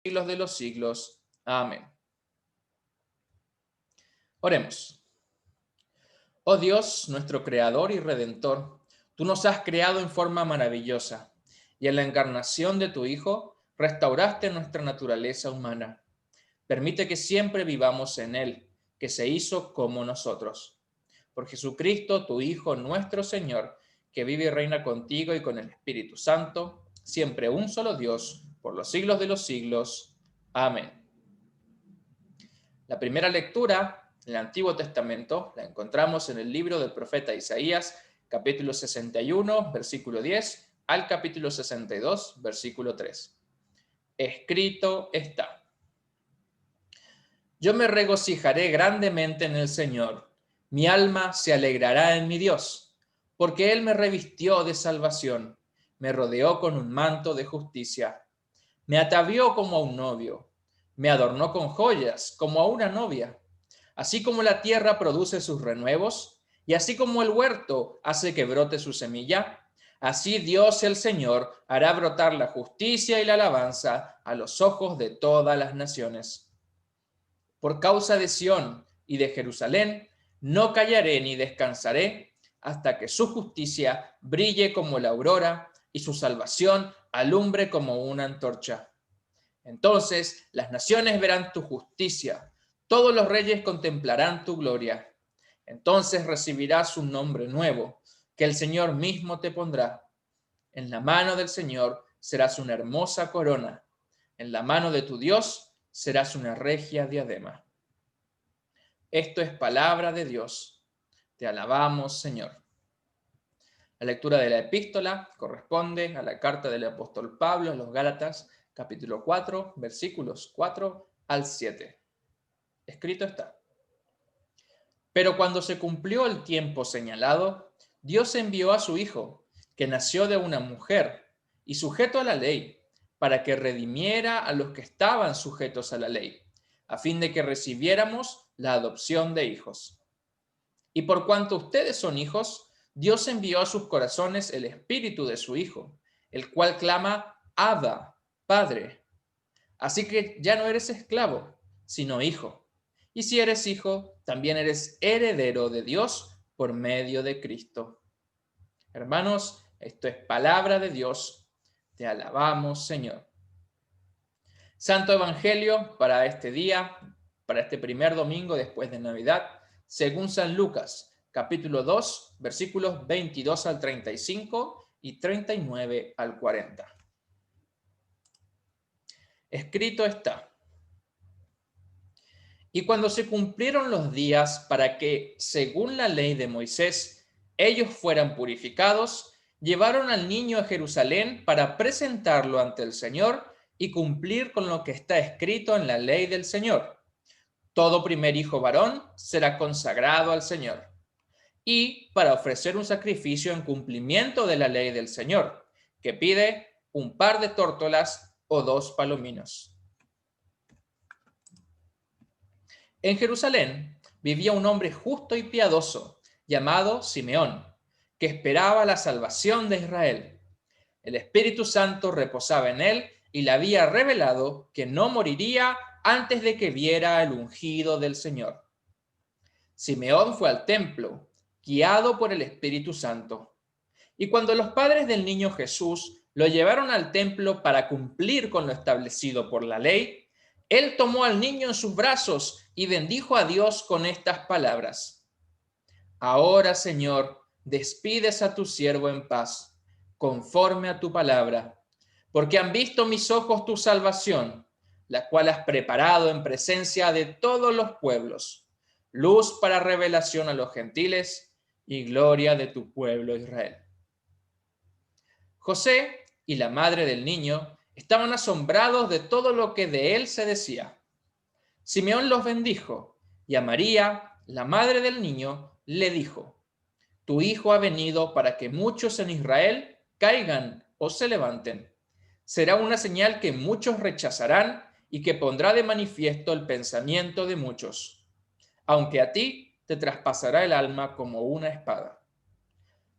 siglos de los siglos. Amén. Oremos. Oh Dios, nuestro Creador y Redentor, tú nos has creado en forma maravillosa y en la encarnación de tu Hijo restauraste nuestra naturaleza humana. Permite que siempre vivamos en Él, que se hizo como nosotros. Por Jesucristo, tu Hijo, nuestro Señor, que vive y reina contigo y con el Espíritu Santo, siempre un solo Dios, por los siglos de los siglos. Amén. La primera lectura en el Antiguo Testamento la encontramos en el libro del profeta Isaías, capítulo 61, versículo 10, al capítulo 62, versículo 3. Escrito está: Yo me regocijaré grandemente en el Señor, mi alma se alegrará en mi Dios, porque Él me revistió de salvación, me rodeó con un manto de justicia, me atavió como a un novio, me adornó con joyas como a una novia. Así como la tierra produce sus renuevos, y así como el huerto hace que brote su semilla, así Dios el Señor hará brotar la justicia y la alabanza a los ojos de todas las naciones. Por causa de Sión y de Jerusalén, no callaré ni descansaré hasta que su justicia brille como la aurora y su salvación alumbre como una antorcha. Entonces las naciones verán tu justicia, todos los reyes contemplarán tu gloria. Entonces recibirás un nombre nuevo, que el Señor mismo te pondrá. En la mano del Señor serás una hermosa corona, en la mano de tu Dios serás una regia diadema. Esto es palabra de Dios. Te alabamos, Señor. La lectura de la epístola corresponde a la carta del apóstol Pablo a los Gálatas, capítulo 4, versículos 4 al 7. Escrito está: Pero cuando se cumplió el tiempo señalado, Dios envió a su Hijo, que nació de una mujer y sujeto a la ley, para que redimiera a los que estaban sujetos a la ley, a fin de que recibiéramos la adopción de hijos. Y por cuanto ustedes son hijos, Dios envió a sus corazones el espíritu de su Hijo, el cual clama: Abba, Padre. Así que ya no eres esclavo, sino hijo. Y si eres hijo, también eres heredero de Dios por medio de Cristo. Hermanos, esto es palabra de Dios. Te alabamos, Señor. Santo Evangelio para este día, para este primer domingo después de Navidad, según San Lucas, capítulo 2, versículos 22 al 35 y 39 al 40. Escrito está: Y cuando se cumplieron los días para que, según la ley de Moisés, ellos fueran purificados, llevaron al niño a Jerusalén para presentarlo ante el Señor y cumplir con lo que está escrito en la ley del Señor. Todo primer hijo varón será consagrado al Señor. Y para ofrecer un sacrificio en cumplimiento de la ley del Señor, que pide un par de tórtolas o 2 palominos. En Jerusalén vivía un hombre justo y piadoso, llamado Simeón, que esperaba la salvación de Israel. El Espíritu Santo reposaba en él y le había revelado que no moriría antes de que viera el ungido del Señor. Simeón fue al templo, guiado por el Espíritu Santo. Y cuando los padres del niño Jesús lo llevaron al templo para cumplir con lo establecido por la ley, él tomó al niño en sus brazos y bendijo a Dios con estas palabras: Ahora, Señor, despides a tu siervo en paz, conforme a tu palabra, porque han visto mis ojos tu salvación, la cual has preparado en presencia de todos los pueblos, luz para revelación a los gentiles y gloria de tu pueblo Israel. José y la madre del niño estaban asombrados de todo lo que de él se decía. Simeón los bendijo, y a María, la madre del niño, le dijo: Tu hijo ha venido para que muchos en Israel caigan o se levanten. Será una señal que muchos rechazarán y que pondrá de manifiesto el pensamiento de muchos. Aunque a ti te traspasará el alma como una espada.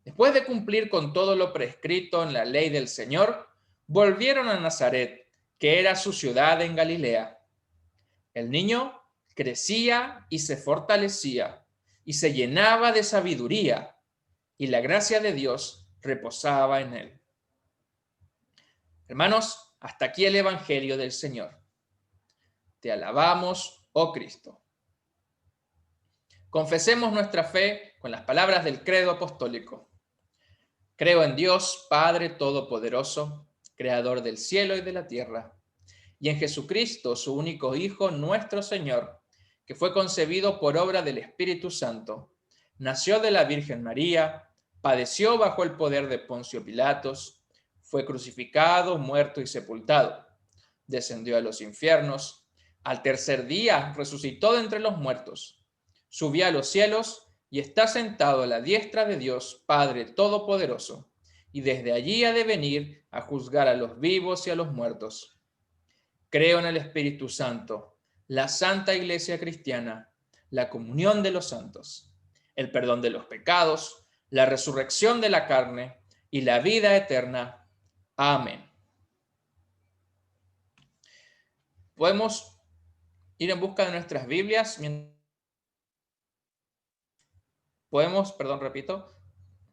Después de cumplir con todo lo prescrito en la ley del Señor, volvieron a Nazaret, que era su ciudad en Galilea. El niño crecía y se fortalecía y se llenaba de sabiduría, y la gracia de Dios reposaba en él. Hermanos, hasta aquí el Evangelio del Señor. Te alabamos, oh Cristo. Confesemos nuestra fe con las palabras del credo apostólico. Creo en Dios, Padre Todopoderoso, Creador del cielo y de la tierra, y en Jesucristo, su único Hijo, nuestro Señor, que fue concebido por obra del Espíritu Santo, nació de la Virgen María, padeció bajo el poder de Poncio Pilatos, fue crucificado, muerto y sepultado, descendió a los infiernos, al tercer día resucitó de entre los muertos, subió a los cielos y está sentado a la diestra de Dios, Padre Todopoderoso, y desde allí ha de venir a juzgar a los vivos y a los muertos. Creo en el Espíritu Santo, la Santa Iglesia Cristiana, la comunión de los santos, el perdón de los pecados, la resurrección de la carne y la vida eterna. Amén. Podemos ir en busca de nuestras Biblias.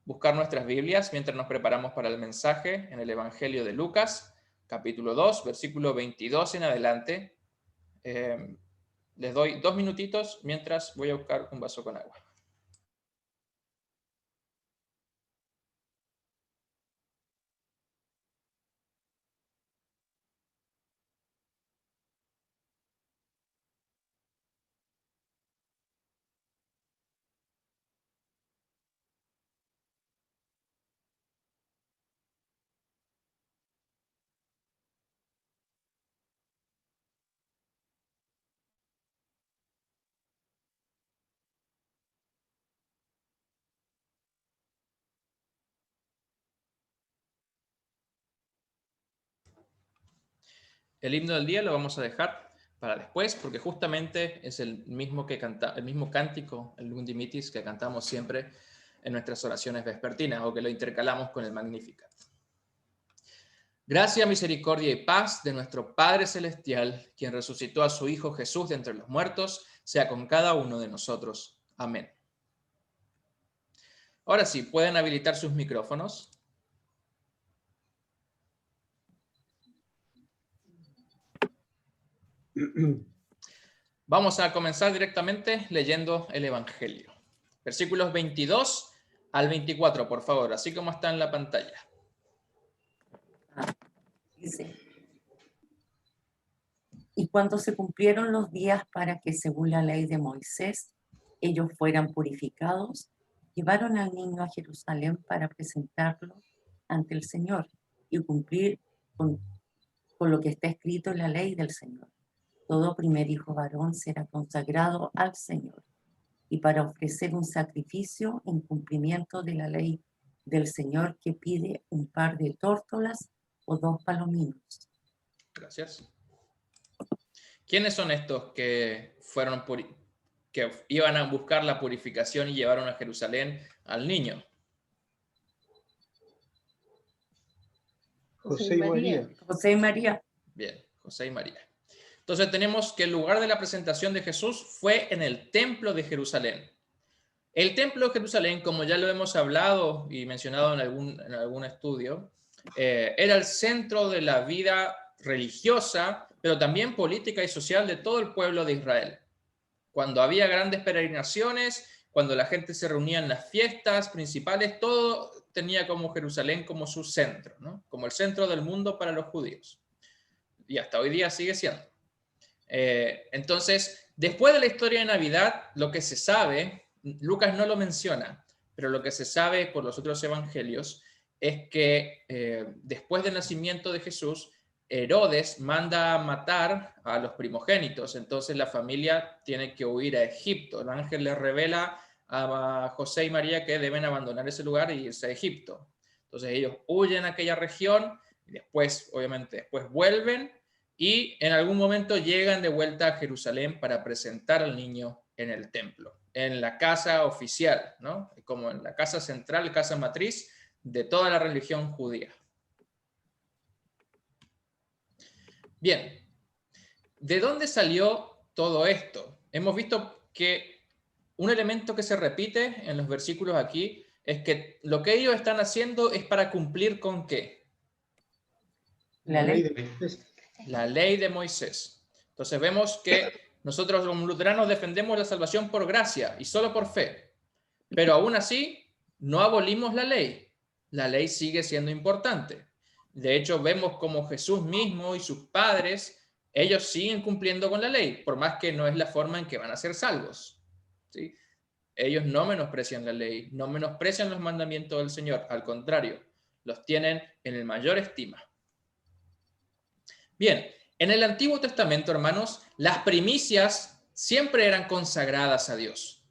Buscar nuestras Biblias mientras nos preparamos para el mensaje en el Evangelio de Lucas, capítulo 2, versículo 22 en adelante. Les doy 2 minutitos mientras voy a buscar un vaso con agua. El himno del día lo vamos a dejar para después, porque justamente es el mismo cántico, el Nunc Dimittis, que cantamos siempre en nuestras oraciones vespertinas, o que lo intercalamos con el Magnificat. Gracia, misericordia y paz de nuestro Padre Celestial, quien resucitó a su Hijo Jesús de entre los muertos, sea con cada uno de nosotros. Amén. Ahora sí, pueden habilitar sus micrófonos. Vamos a comenzar directamente leyendo el Evangelio. Versículos 22 al 24, por favor, así como está en la pantalla. Dice: y cuando se cumplieron los días para que, según la ley de Moisés, ellos fueran purificados, llevaron al niño a Jerusalén para presentarlo ante el Señor y cumplir con lo que está escrito en la ley del Señor. Todo primer hijo varón será consagrado al Señor, y para ofrecer un sacrificio en cumplimiento de la ley del Señor, que pide un par de tórtolas o 2 palominos. Gracias. ¿Quiénes son estos que que iban a buscar la purificación y llevaron a Jerusalén al niño? José y María. José y María. Bien, José y María. Entonces tenemos que el lugar de la presentación de Jesús fue en el templo de Jerusalén. El templo de Jerusalén, como ya lo hemos hablado y mencionado en algún estudio, era el centro de la vida religiosa, pero también política y social de todo el pueblo de Israel. Cuando había grandes peregrinaciones, cuando la gente se reunía en las fiestas principales, todo tenía como Jerusalén como su centro, ¿no? Como el centro del mundo para los judíos. Y hasta hoy día sigue siendo. Entonces, después de la historia de Navidad, lo que se sabe, Lucas no lo menciona, pero lo que se sabe por los otros evangelios es que después del nacimiento de Jesús, Herodes manda a matar a los primogénitos, entonces la familia tiene que huir a Egipto. El ángel les revela a José y María que deben abandonar ese lugar y irse a Egipto. Entonces ellos huyen a aquella región y después, obviamente, después vuelven y en algún momento llegan de vuelta a Jerusalén para presentar al niño en el templo, en la casa oficial, ¿no? Como en la casa central, casa matriz de toda la religión judía. Bien, ¿de dónde salió todo esto? Hemos visto que un elemento que se repite en los versículos aquí es que lo que ellos están haciendo es para cumplir ¿con qué? La ley. de Moisés. La ley de Moisés. Entonces vemos que nosotros como luteranos defendemos la salvación por gracia y solo por fe. Pero aún así, no abolimos la ley. La ley sigue siendo importante. De hecho, vemos como Jesús mismo y sus padres, ellos siguen cumpliendo con la ley, por más que no es la forma en que van a ser salvos. ¿Sí? Ellos no menosprecian la ley, no menosprecian los mandamientos del Señor. Al contrario, los tienen en el mayor estima. Bien, en el Antiguo Testamento, hermanos, las primicias siempre eran consagradas a Dios.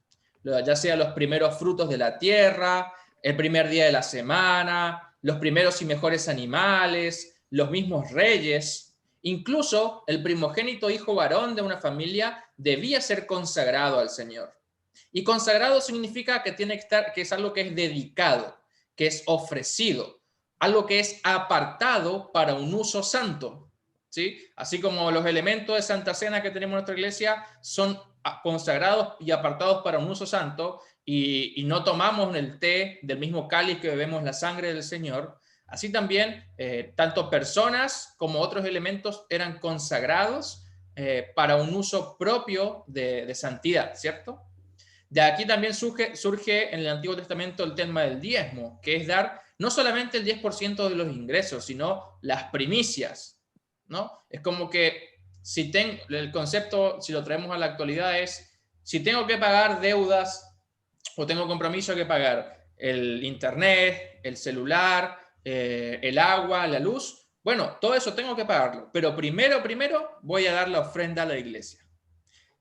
Ya sea los primeros frutos de la tierra, el primer día de la semana, los primeros y mejores animales, los mismos reyes, incluso el primogénito hijo varón de una familia debía ser consagrado al Señor. Y consagrado significa que tiene que estar, que es algo que es dedicado, que es ofrecido, algo que es apartado para un uso santo. ¿Sí? Así como los elementos de Santa Cena que tenemos en nuestra iglesia son consagrados y apartados para un uso santo y no tomamos el té del mismo cáliz que bebemos la sangre del Señor, así también tanto personas como otros elementos eran consagrados para un uso propio de santidad, ¿cierto? De aquí también surge en el Antiguo Testamento el tema del diezmo, que es dar no solamente el 10% de los ingresos, sino las primicias, ¿no? Es como que el concepto, si lo traemos a la actualidad, es si tengo que pagar deudas o tengo compromiso que pagar el internet, el celular, el agua, la luz, bueno, todo eso tengo que pagarlo, pero primero voy a dar la ofrenda a la iglesia.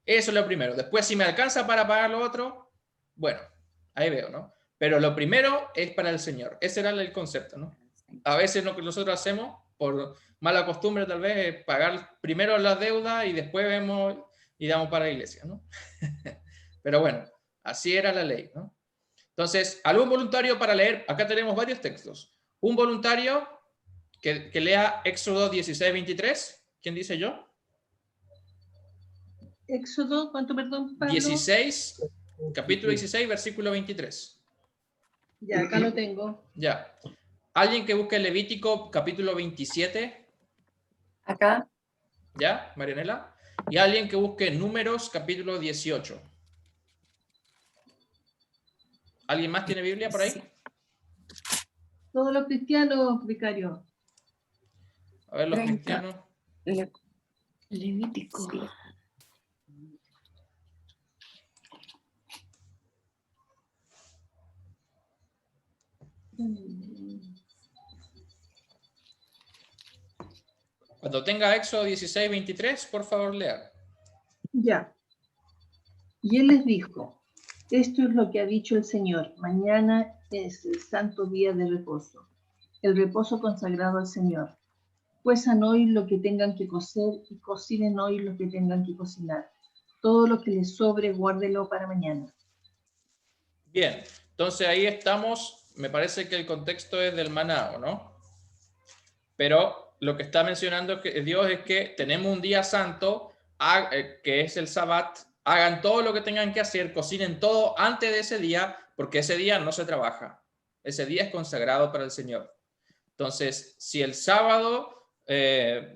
Eso es lo primero. Después, si me alcanza para pagar lo otro, bueno, ahí veo, ¿no? Pero lo primero es para el Señor. Ese era el concepto, ¿no? A veces lo que nosotros hacemos, por mala costumbre tal vez, es pagar primero las deudas y después vemos y damos para la iglesia, ¿no? Pero bueno, así era la ley, ¿no? Entonces, algún voluntario para leer, acá tenemos varios textos. Un voluntario que lea Éxodo 16:23. ¿Quién dice yo? Éxodo, ¿cuánto, perdón, Pablo? 16, capítulo 16, versículo 23. Ya, acá lo tengo. Ya. ¿Alguien que busque Levítico, capítulo 27? Acá. ¿Ya, Marianela? Y alguien que busque Números, capítulo 18. ¿Alguien más tiene Biblia por ahí? Sí. Todos los cristianos, vicario. A ver, los 30. cristianos. Levítico. Sí. Cuando tenga Éxodo 16, 23, por favor, lea. Ya. Y él les dijo, esto es lo que ha dicho el Señor, mañana es el santo día de reposo, el reposo consagrado al Señor. Cuezan hoy lo que tengan que cocer y cocinen hoy lo que tengan que cocinar. Todo lo que les sobre, guárdelo para mañana. Bien, entonces ahí estamos. Me parece que el contexto es del maná, ¿no? Pero lo que está mencionando Dios es que tenemos un día santo, que es el Sabbat. Hagan todo lo que tengan que hacer, cocinen todo antes de ese día, porque ese día no se trabaja. Ese día es consagrado para el Señor. Entonces, si el sábado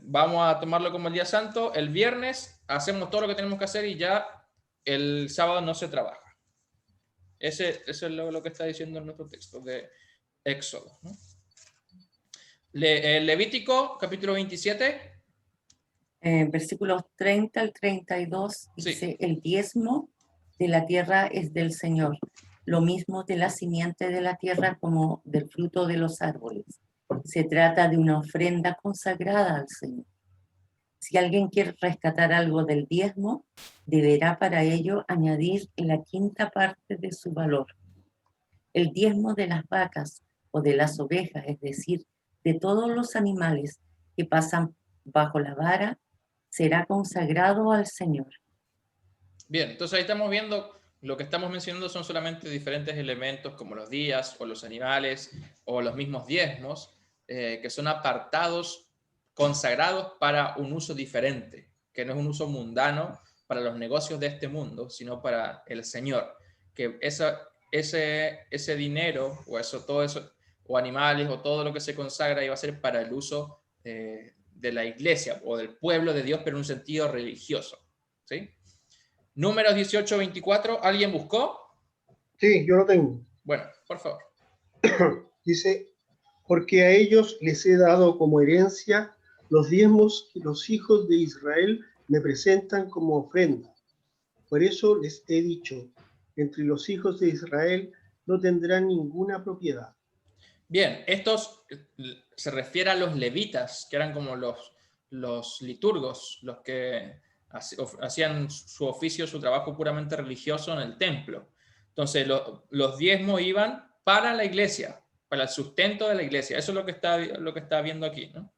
vamos a tomarlo como el día santo, el viernes hacemos todo lo que tenemos que hacer y ya el sábado no se trabaja. Eso es lo que está diciendo en nuestro texto de Éxodo, ¿no? Levítico, capítulo 27. Versículos 30 al 32 dice, Sí. el diezmo de la tierra es del Señor, lo mismo de la simiente de la tierra como del fruto de los árboles. Se trata de una ofrenda consagrada al Señor. Si alguien quiere rescatar algo del diezmo, deberá para ello añadir la quinta parte de su valor. El diezmo de las vacas o de las ovejas, es decir, de todos los animales que pasan bajo la vara, será consagrado al Señor. Bien, entonces ahí estamos viendo, lo que estamos mencionando son solamente diferentes elementos como los días o los animales o los mismos diezmos que son apartados consagrados para un uso diferente, que no es un uso mundano para los negocios de este mundo, sino para el Señor. Que ese dinero, o todo eso, o animales, o todo lo que se consagra, iba a ser para el uso de la iglesia, o del pueblo de Dios, pero en un sentido religioso. ¿Sí? Números 18-24, ¿alguien buscó? Sí, yo lo tengo. Bueno, por favor. Dice, porque a ellos les he dado como herencia los diezmos que los hijos de Israel me presentan como ofrenda. Por eso les he dicho, entre los hijos de Israel no tendrán ninguna propiedad. Bien, estos se refiere a los levitas, que eran como los liturgos, los que hacían su oficio, su trabajo puramente religioso en el templo. Entonces, los diezmos iban para la iglesia, para el sustento de la iglesia. Eso es lo que está viendo aquí, ¿no?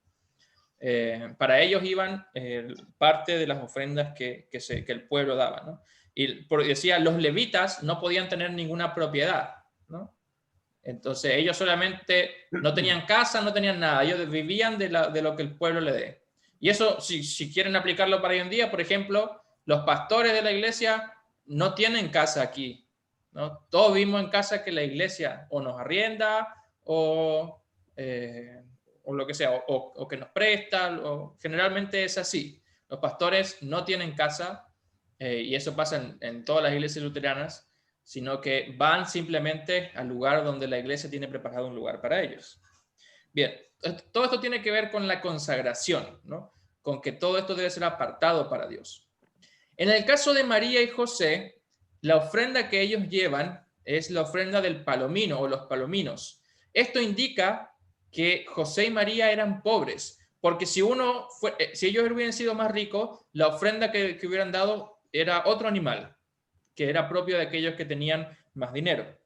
Para ellos iban parte de las ofrendas que el pueblo daba, ¿no? Y decía, los levitas no podían tener ninguna propiedad, ¿no? Entonces ellos solamente no tenían casa, no tenían nada, ellos vivían de lo que el pueblo le dé. Y eso, si quieren aplicarlo para hoy en día, por ejemplo, los pastores de la iglesia no tienen casa aquí, ¿no? Todos vivimos en casa que la iglesia o nos arrienda o lo que sea, o que nos presta, generalmente es así. Los pastores no tienen casa, y eso pasa en todas las iglesias luteranas, sino que van simplemente al lugar donde la iglesia tiene preparado un lugar para ellos. Bien, todo esto tiene que ver con la consagración, ¿no? Con que todo esto debe ser apartado para Dios. En el caso de María y José, la ofrenda que ellos llevan es la ofrenda del palomino o los palominos. Esto indica que José y María eran pobres, porque si ellos hubieran sido más ricos, la ofrenda que hubieran dado era otro animal, que era propio de aquellos que tenían más dinero.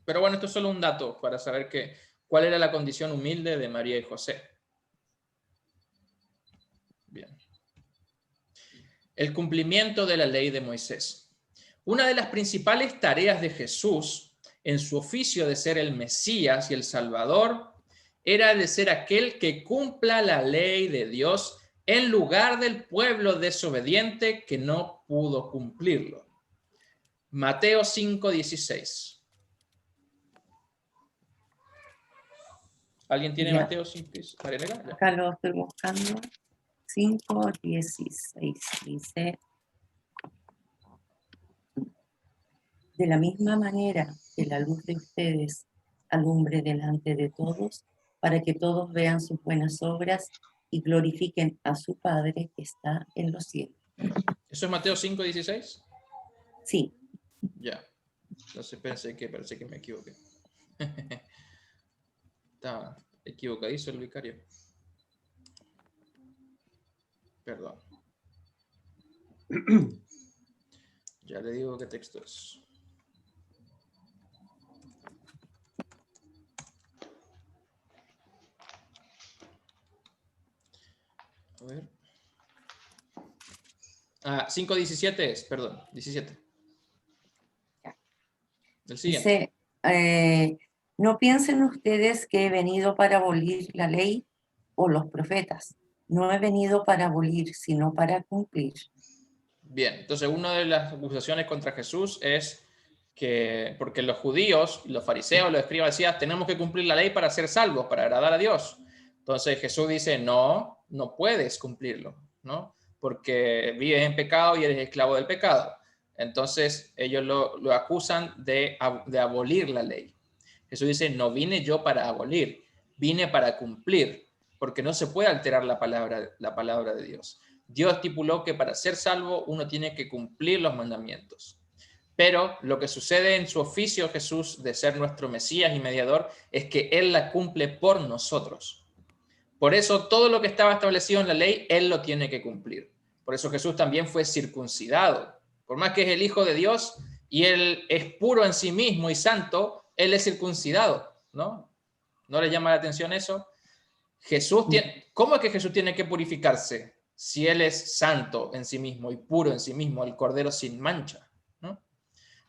Pero bueno, esto es solo un dato para saber cuál era la condición humilde de María y José. Bien. El cumplimiento de la ley de Moisés. Una de las principales tareas de Jesús en su oficio de ser el Mesías y el Salvador era de ser aquel que cumpla la ley de Dios en lugar del pueblo desobediente que no pudo cumplirlo. Mateo 5:16. ¿Alguien tiene Ya. Mateo 5:16? Acá lo estoy buscando. 5:16 dice: de la misma manera que la luz de ustedes alumbre delante de todos, para que todos vean sus buenas obras y glorifiquen a su Padre que está en los cielos. ¿Eso es Mateo 5:16? Sí, Ya. Entonces parece que me equivoqué. Está equivocadizo el vicario. Perdón. Ya le digo qué texto es. A ver. 5:17 es, perdón, 17. El siguiente. dice, no piensen ustedes que he venido para abolir la ley o los profetas. No he venido para abolir, sino para cumplir. Bien, entonces una de las acusaciones contra Jesús es que, porque los judíos, los fariseos, los escribas decían, tenemos que cumplir la ley para ser salvos, para agradar a Dios. Entonces Jesús dice, no puedes cumplirlo, ¿no? Porque vives en pecado y eres esclavo del pecado. Entonces ellos lo acusan de abolir la ley. Jesús dice, no vine yo para abolir, vine para cumplir, porque no se puede alterar la palabra de Dios. Dios estipuló que para ser salvo uno tiene que cumplir los mandamientos. Pero lo que sucede en su oficio Jesús de ser nuestro Mesías y mediador es que Él la cumple por nosotros. Por eso todo lo que estaba establecido en la ley, Él lo tiene que cumplir. Por eso Jesús también fue circuncidado. Por más que es el Hijo de Dios y Él es puro en sí mismo y santo, Él es circuncidado, ¿no? ¿No le llama la atención eso? ¿Cómo es que Jesús tiene que purificarse si Él es santo en sí mismo y puro en sí mismo, el Cordero sin mancha, ¿no?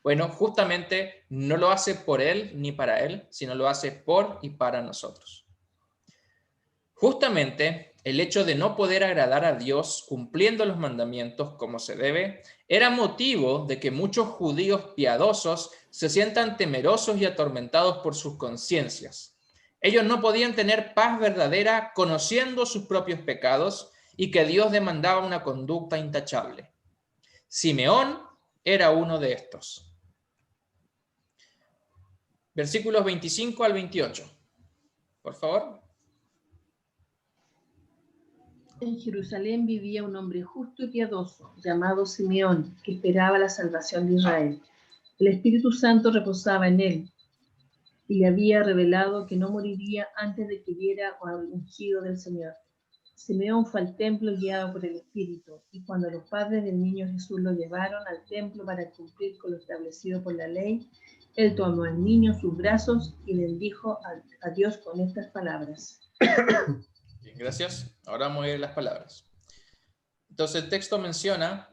Bueno, justamente no lo hace por Él ni para Él, sino lo hace por y para nosotros. Justamente el hecho de no poder agradar a Dios cumpliendo los mandamientos como se debe, era motivo de que muchos judíos piadosos se sientan temerosos y atormentados por sus conciencias. Ellos no podían tener paz verdadera conociendo sus propios pecados y que Dios demandaba una conducta intachable. Simeón era uno de estos. Versículos 25 al 28. Por favor. En Jerusalén vivía un hombre justo y piadoso, llamado Simeón, que esperaba la salvación de Israel. El Espíritu Santo reposaba en él, y le había revelado que no moriría antes de que viera al ungido del Señor. Simeón fue al templo guiado por el Espíritu, y cuando los padres del niño Jesús lo llevaron al templo para cumplir con lo establecido por la ley, él tomó al niño en sus brazos y bendijo a Dios con estas palabras. Bien, gracias. Ahora vamos a ir las palabras. Entonces el texto menciona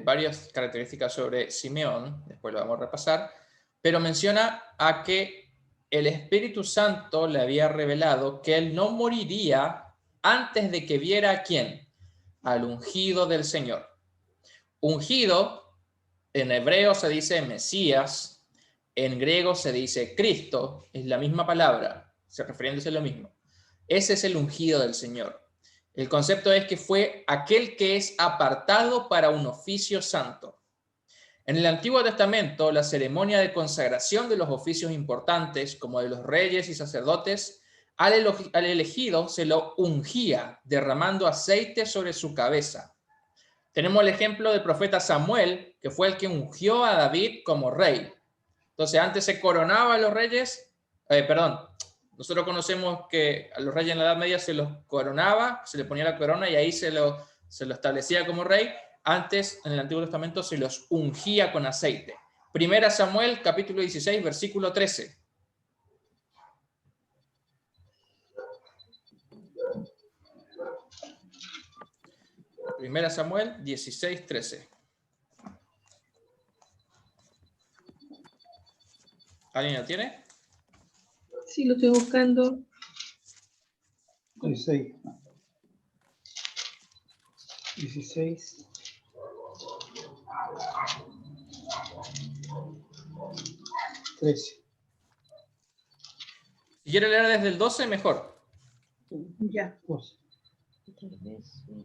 varias características sobre Simeón, después lo vamos a repasar, pero menciona a que el Espíritu Santo le había revelado que él no moriría antes de que viera a quién, al ungido del Señor. Ungido, en hebreo se dice Mesías, en griego se dice Cristo, es la misma palabra, se refiriéndose a lo mismo. Ese es el ungido del Señor. El concepto es que fue aquel que es apartado para un oficio santo. En el Antiguo Testamento, la ceremonia de consagración de los oficios importantes, como de los reyes y sacerdotes, al elegido se lo ungía, derramando aceite sobre su cabeza. Tenemos el ejemplo del profeta Samuel, que fue el que ungió a David como rey. Entonces, antes se coronaba a los reyes, nosotros conocemos que a los reyes en la Edad Media se los coronaba, se le ponía la corona y ahí se lo establecía como rey. Antes, en el Antiguo Testamento, se los ungía con aceite. Primera Samuel, capítulo 16, versículo 13. Primera Samuel 16, 13. ¿Alguien lo tiene? Sí, lo estoy buscando. 16. 16. 13. Si quiere leer desde el 12, mejor. Ya. 12.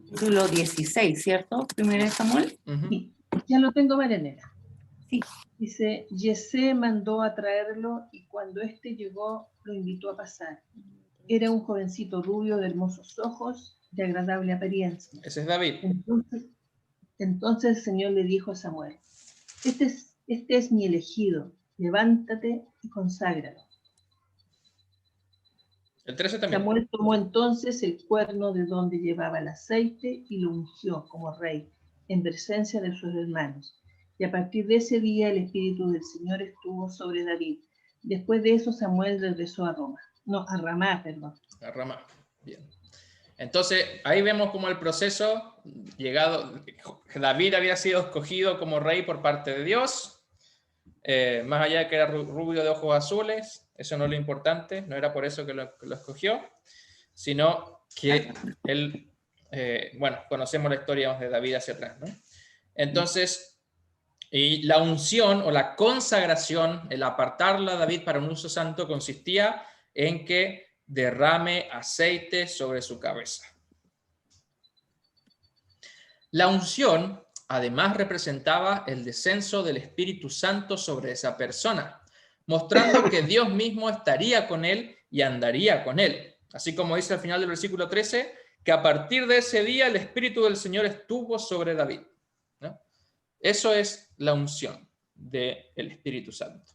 Capítulo 16, ¿cierto? Primera de Samuel. Sí, ya lo tengo, Maranera. Sí. Dice, Yesé mandó a traerlo y cuando éste llegó lo invitó a pasar. Era un jovencito rubio de hermosos ojos, de agradable apariencia. Ese es David. Entonces el Señor le dijo a Samuel, este es mi elegido, levántate y conságralo. El 13 también. Samuel tomó entonces el cuerno de donde llevaba el aceite y lo ungió como rey en presencia de sus hermanos. Y a partir de ese día el Espíritu del Señor estuvo sobre David. Después de eso Samuel regresó a Ramá. A Ramá. Bien. Entonces, ahí vemos como el proceso David había sido escogido como rey por parte de Dios, más allá de que era rubio de ojos azules, eso no es lo importante, no era por eso que lo escogió, sino que él, conocemos la historia de David hacia atrás, ¿no? Entonces, y la unción o la consagración, el apartarla a David para un uso santo, consistía en que derrame aceite sobre su cabeza. La unción, además, representaba el descenso del Espíritu Santo sobre esa persona, mostrando que Dios mismo estaría con él y andaría con él. Así como dice al final del versículo 13, que a partir de ese día el Espíritu del Señor estuvo sobre David, ¿no? Eso es la unción del Espíritu Santo.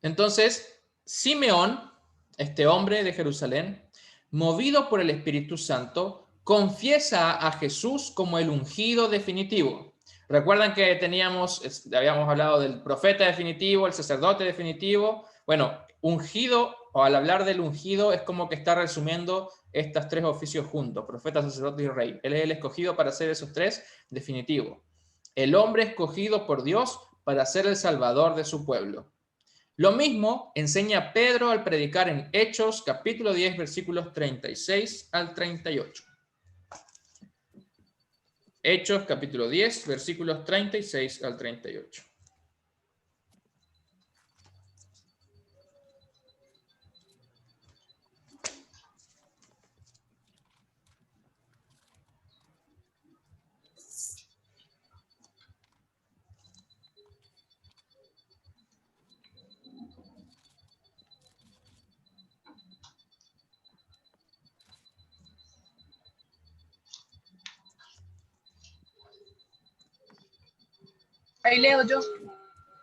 Entonces, Simeón, este hombre de Jerusalén, movido por el Espíritu Santo, confiesa a Jesús como el ungido definitivo. Recuerdan que habíamos hablado del profeta definitivo, el sacerdote definitivo. Bueno, ungido, o al hablar del ungido, es como que está resumiendo estos tres oficios juntos, profeta, sacerdote y rey. Él es el escogido para ser esos tres definitivos. El hombre escogido por Dios para ser el salvador de su pueblo. Lo mismo enseña Pedro al predicar en Hechos, capítulo 10, versículos 36 al 38. Hechos, capítulo 10, versículos 36 al 38. Ahí leo yo.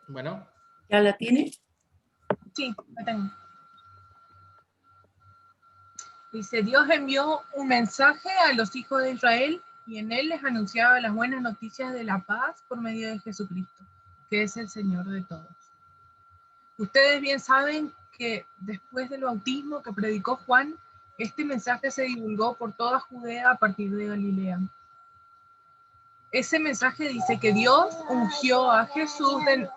Bueno, ¿Ya la tiene? Sí, la tengo. Dice, Dios envió un mensaje a los hijos de Israel y en él les anunciaba las buenas noticias de la paz por medio de Jesucristo, que es el Señor de todos. Ustedes bien saben que después del bautismo que predicó Juan, este mensaje se divulgó por toda Judea a partir de Galilea. Ese mensaje dice que Dios ungió a Jesús de...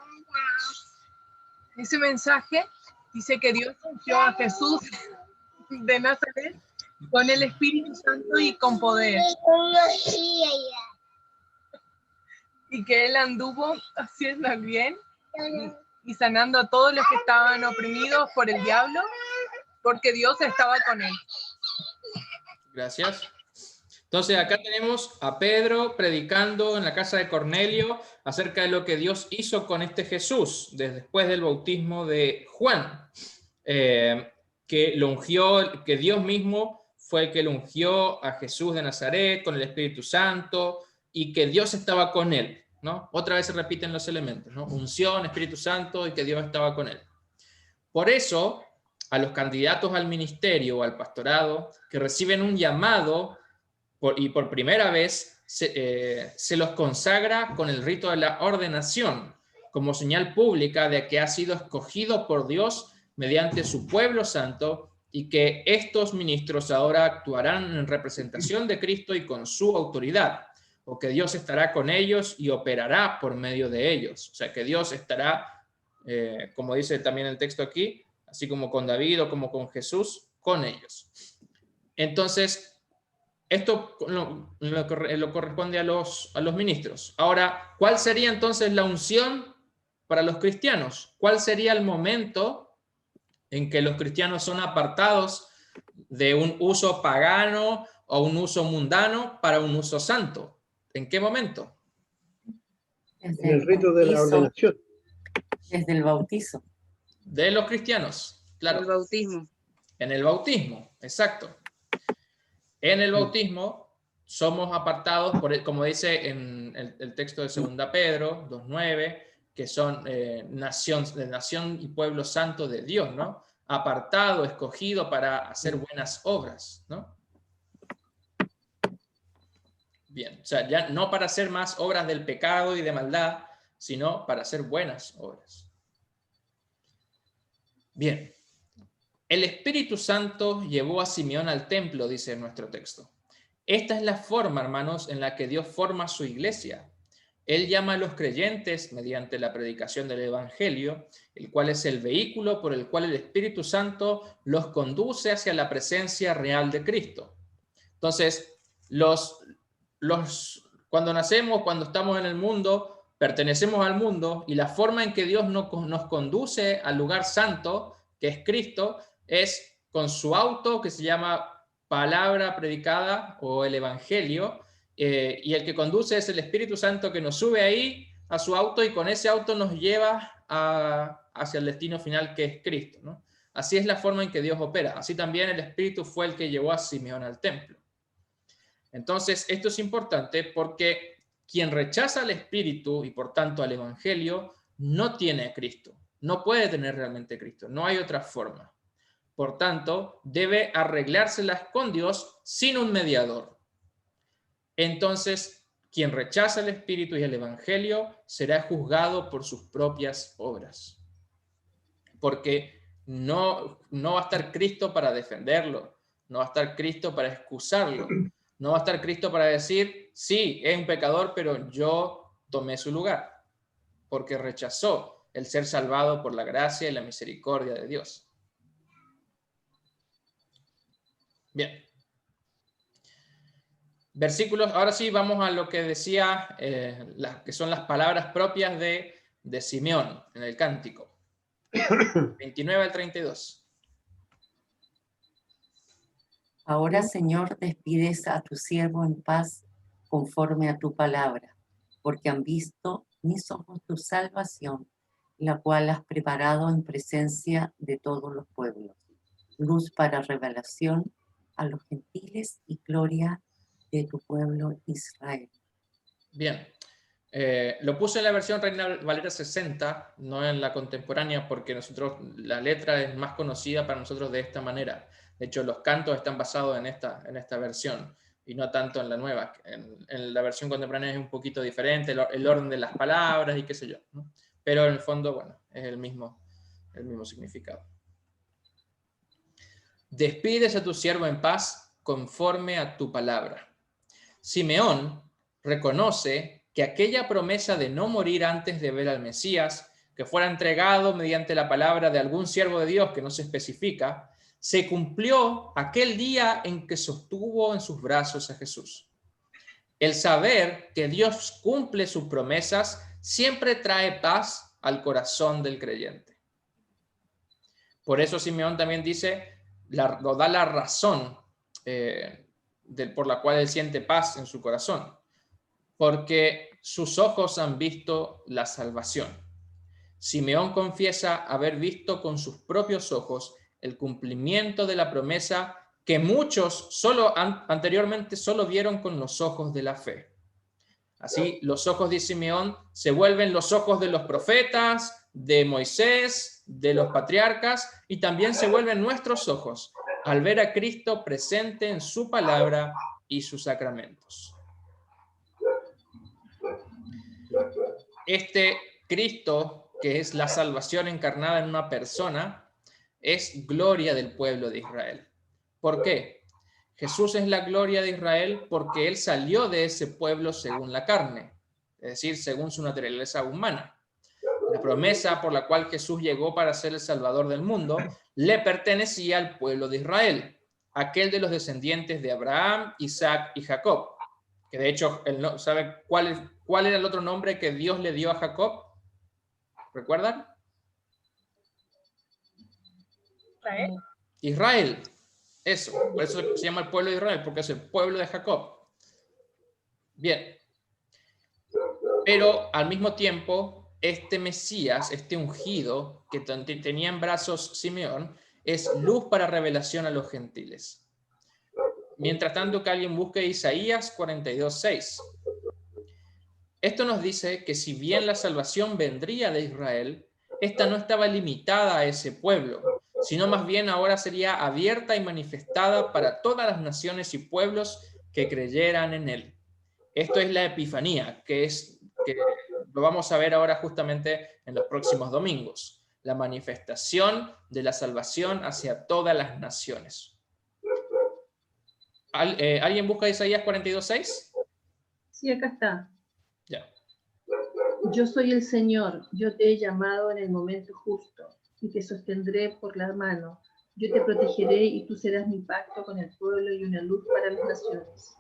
Ese mensaje dice que Dios ungió a Jesús de Nazaret con el Espíritu Santo y con poder. Y que él anduvo haciendo el bien y sanando a todos los que estaban oprimidos por el diablo, porque Dios estaba con él. gracias. Entonces acá tenemos a Pedro predicando en la casa de Cornelio acerca de lo que Dios hizo con este Jesús después del bautismo de Juan, que lo ungió, que Dios mismo fue el que lo ungió a Jesús de Nazaret con el Espíritu Santo y que Dios estaba con él, ¿no? Otra vez se repiten los elementos, ¿no? Unción, Espíritu Santo y que Dios estaba con él. Por eso, a los candidatos al ministerio o al pastorado que reciben un llamado y por primera vez se los consagra con el rito de la ordenación, como señal pública de que ha sido escogido por Dios mediante su pueblo santo y que estos ministros ahora actuarán en representación de Cristo y con su autoridad, o que Dios estará con ellos y operará por medio de ellos. O sea, que Dios estará, como dice también el texto aquí, así como con David o como con Jesús, con ellos. Entonces, esto lo corresponde a los ministros. Ahora, ¿cuál sería entonces la unción para los cristianos? ¿Cuál sería el momento en que los cristianos son apartados de un uso pagano o un uso mundano para un uso santo? ¿En qué momento? En el rito de la ordenación. Desde el bautizo. De los cristianos, claro. El bautismo. En el bautismo, exacto. En el bautismo somos apartados, como dice en el texto de 2 Pedro 2:9, que son nación y pueblo santo de Dios, ¿no? Apartado, escogido para hacer buenas obras, ¿no? Bien, o sea, ya no para hacer más obras del pecado y de maldad, sino para hacer buenas obras. Bien, el Espíritu Santo llevó a Simeón al templo, dice nuestro texto. Esta es la forma, hermanos, en la que Dios forma su iglesia. Él llama a los creyentes mediante la predicación del Evangelio, el cual es el vehículo por el cual el Espíritu Santo los conduce hacia la presencia real de Cristo. Entonces, cuando nacemos, cuando estamos en el mundo, pertenecemos al mundo, y la forma en que Dios nos conduce al lugar santo, que es Cristo, es con su auto, que se llama palabra predicada o el Evangelio, y el que conduce es el Espíritu Santo, que nos sube ahí a su auto y con ese auto nos lleva hacia el destino final, que es Cristo, ¿no? Así es la forma en que Dios opera. Así también el Espíritu fue el que llevó a Simeón al templo. Entonces, esto es importante porque quien rechaza al Espíritu y por tanto al Evangelio no tiene a Cristo, no puede tener realmente a Cristo, no hay otra forma. Por tanto, debe arreglárselas con Dios sin un mediador. Entonces, quien rechaza el Espíritu y el Evangelio será juzgado por sus propias obras. Porque no va a estar Cristo para defenderlo, no va a estar Cristo para excusarlo, no va a estar Cristo para decir, sí, es un pecador, pero yo tomé su lugar, porque rechazó el ser salvado por la gracia y la misericordia de Dios. Bien. Versículos, ahora sí vamos a lo que decía, que son las palabras propias de Simeón en el cántico. 29 al 32. Ahora, Señor, despides a tu siervo en paz conforme a tu palabra, porque han visto mis ojos tu salvación, la cual has preparado en presencia de todos los pueblos, luz para revelación a los gentiles y gloria de tu pueblo Israel. Bien, lo puse en la versión Reina Valera 60, no en la contemporánea, porque la letra es más conocida para nosotros de esta manera. De hecho, los cantos están basados en esta versión y no tanto en la nueva. En la versión contemporánea es un poquito diferente, el orden de las palabras y qué sé yo, ¿no? Pero en el fondo, bueno, es el mismo significado. Despides a tu siervo en paz conforme a tu palabra. Simeón reconoce que aquella promesa de no morir antes de ver al Mesías, que fuera entregado mediante la palabra de algún siervo de Dios que no se especifica, se cumplió aquel día en que sostuvo en sus brazos a Jesús. El saber que Dios cumple sus promesas siempre trae paz al corazón del creyente. Por eso Simeón también dice, lo da la razón por la cual él siente paz en su corazón, porque sus ojos han visto la salvación. Simeón confiesa haber visto con sus propios ojos el cumplimiento de la promesa que muchos anteriormente solo vieron con los ojos de la fe. Así, los ojos de Simeón se vuelven los ojos de los profetas, de Moisés, de los patriarcas, y también se vuelven nuestros ojos al ver a Cristo presente en su palabra y sus sacramentos. Este Cristo, que es la salvación encarnada en una persona, es gloria del pueblo de Israel. ¿Por qué? Jesús es la gloria de Israel porque él salió de ese pueblo según la carne, es decir, según su naturaleza humana. La promesa por la cual Jesús llegó para ser el Salvador del mundo le pertenecía al pueblo de Israel, aquel de los descendientes de Abraham, Isaac y Jacob. Que de hecho, ¿sabe cuál era el otro nombre que Dios le dio a Jacob? ¿Recuerdan? Israel. Israel. Eso, por eso se llama el pueblo de Israel, porque es el pueblo de Jacob. Bien. Pero al mismo tiempo, este Mesías, este ungido que tenía en brazos Simeón, es luz para revelación a los gentiles. Mientras tanto, que alguien busque Isaías 42:6. Esto nos dice que si bien la salvación vendría de Israel, esta no estaba limitada a ese pueblo, sino más bien ahora sería abierta y manifestada para todas las naciones y pueblos que creyeran en él. Esto es la Epifanía, que lo vamos a ver ahora justamente en los próximos domingos. La manifestación de la salvación hacia todas las naciones. ¿Alguien busca Isaías 42:6? Sí, acá está. Ya. Yo soy el Señor, yo te he llamado en el momento justo y te sostendré por la mano. Yo te protegeré y tú serás mi pacto con el pueblo y una luz para las naciones.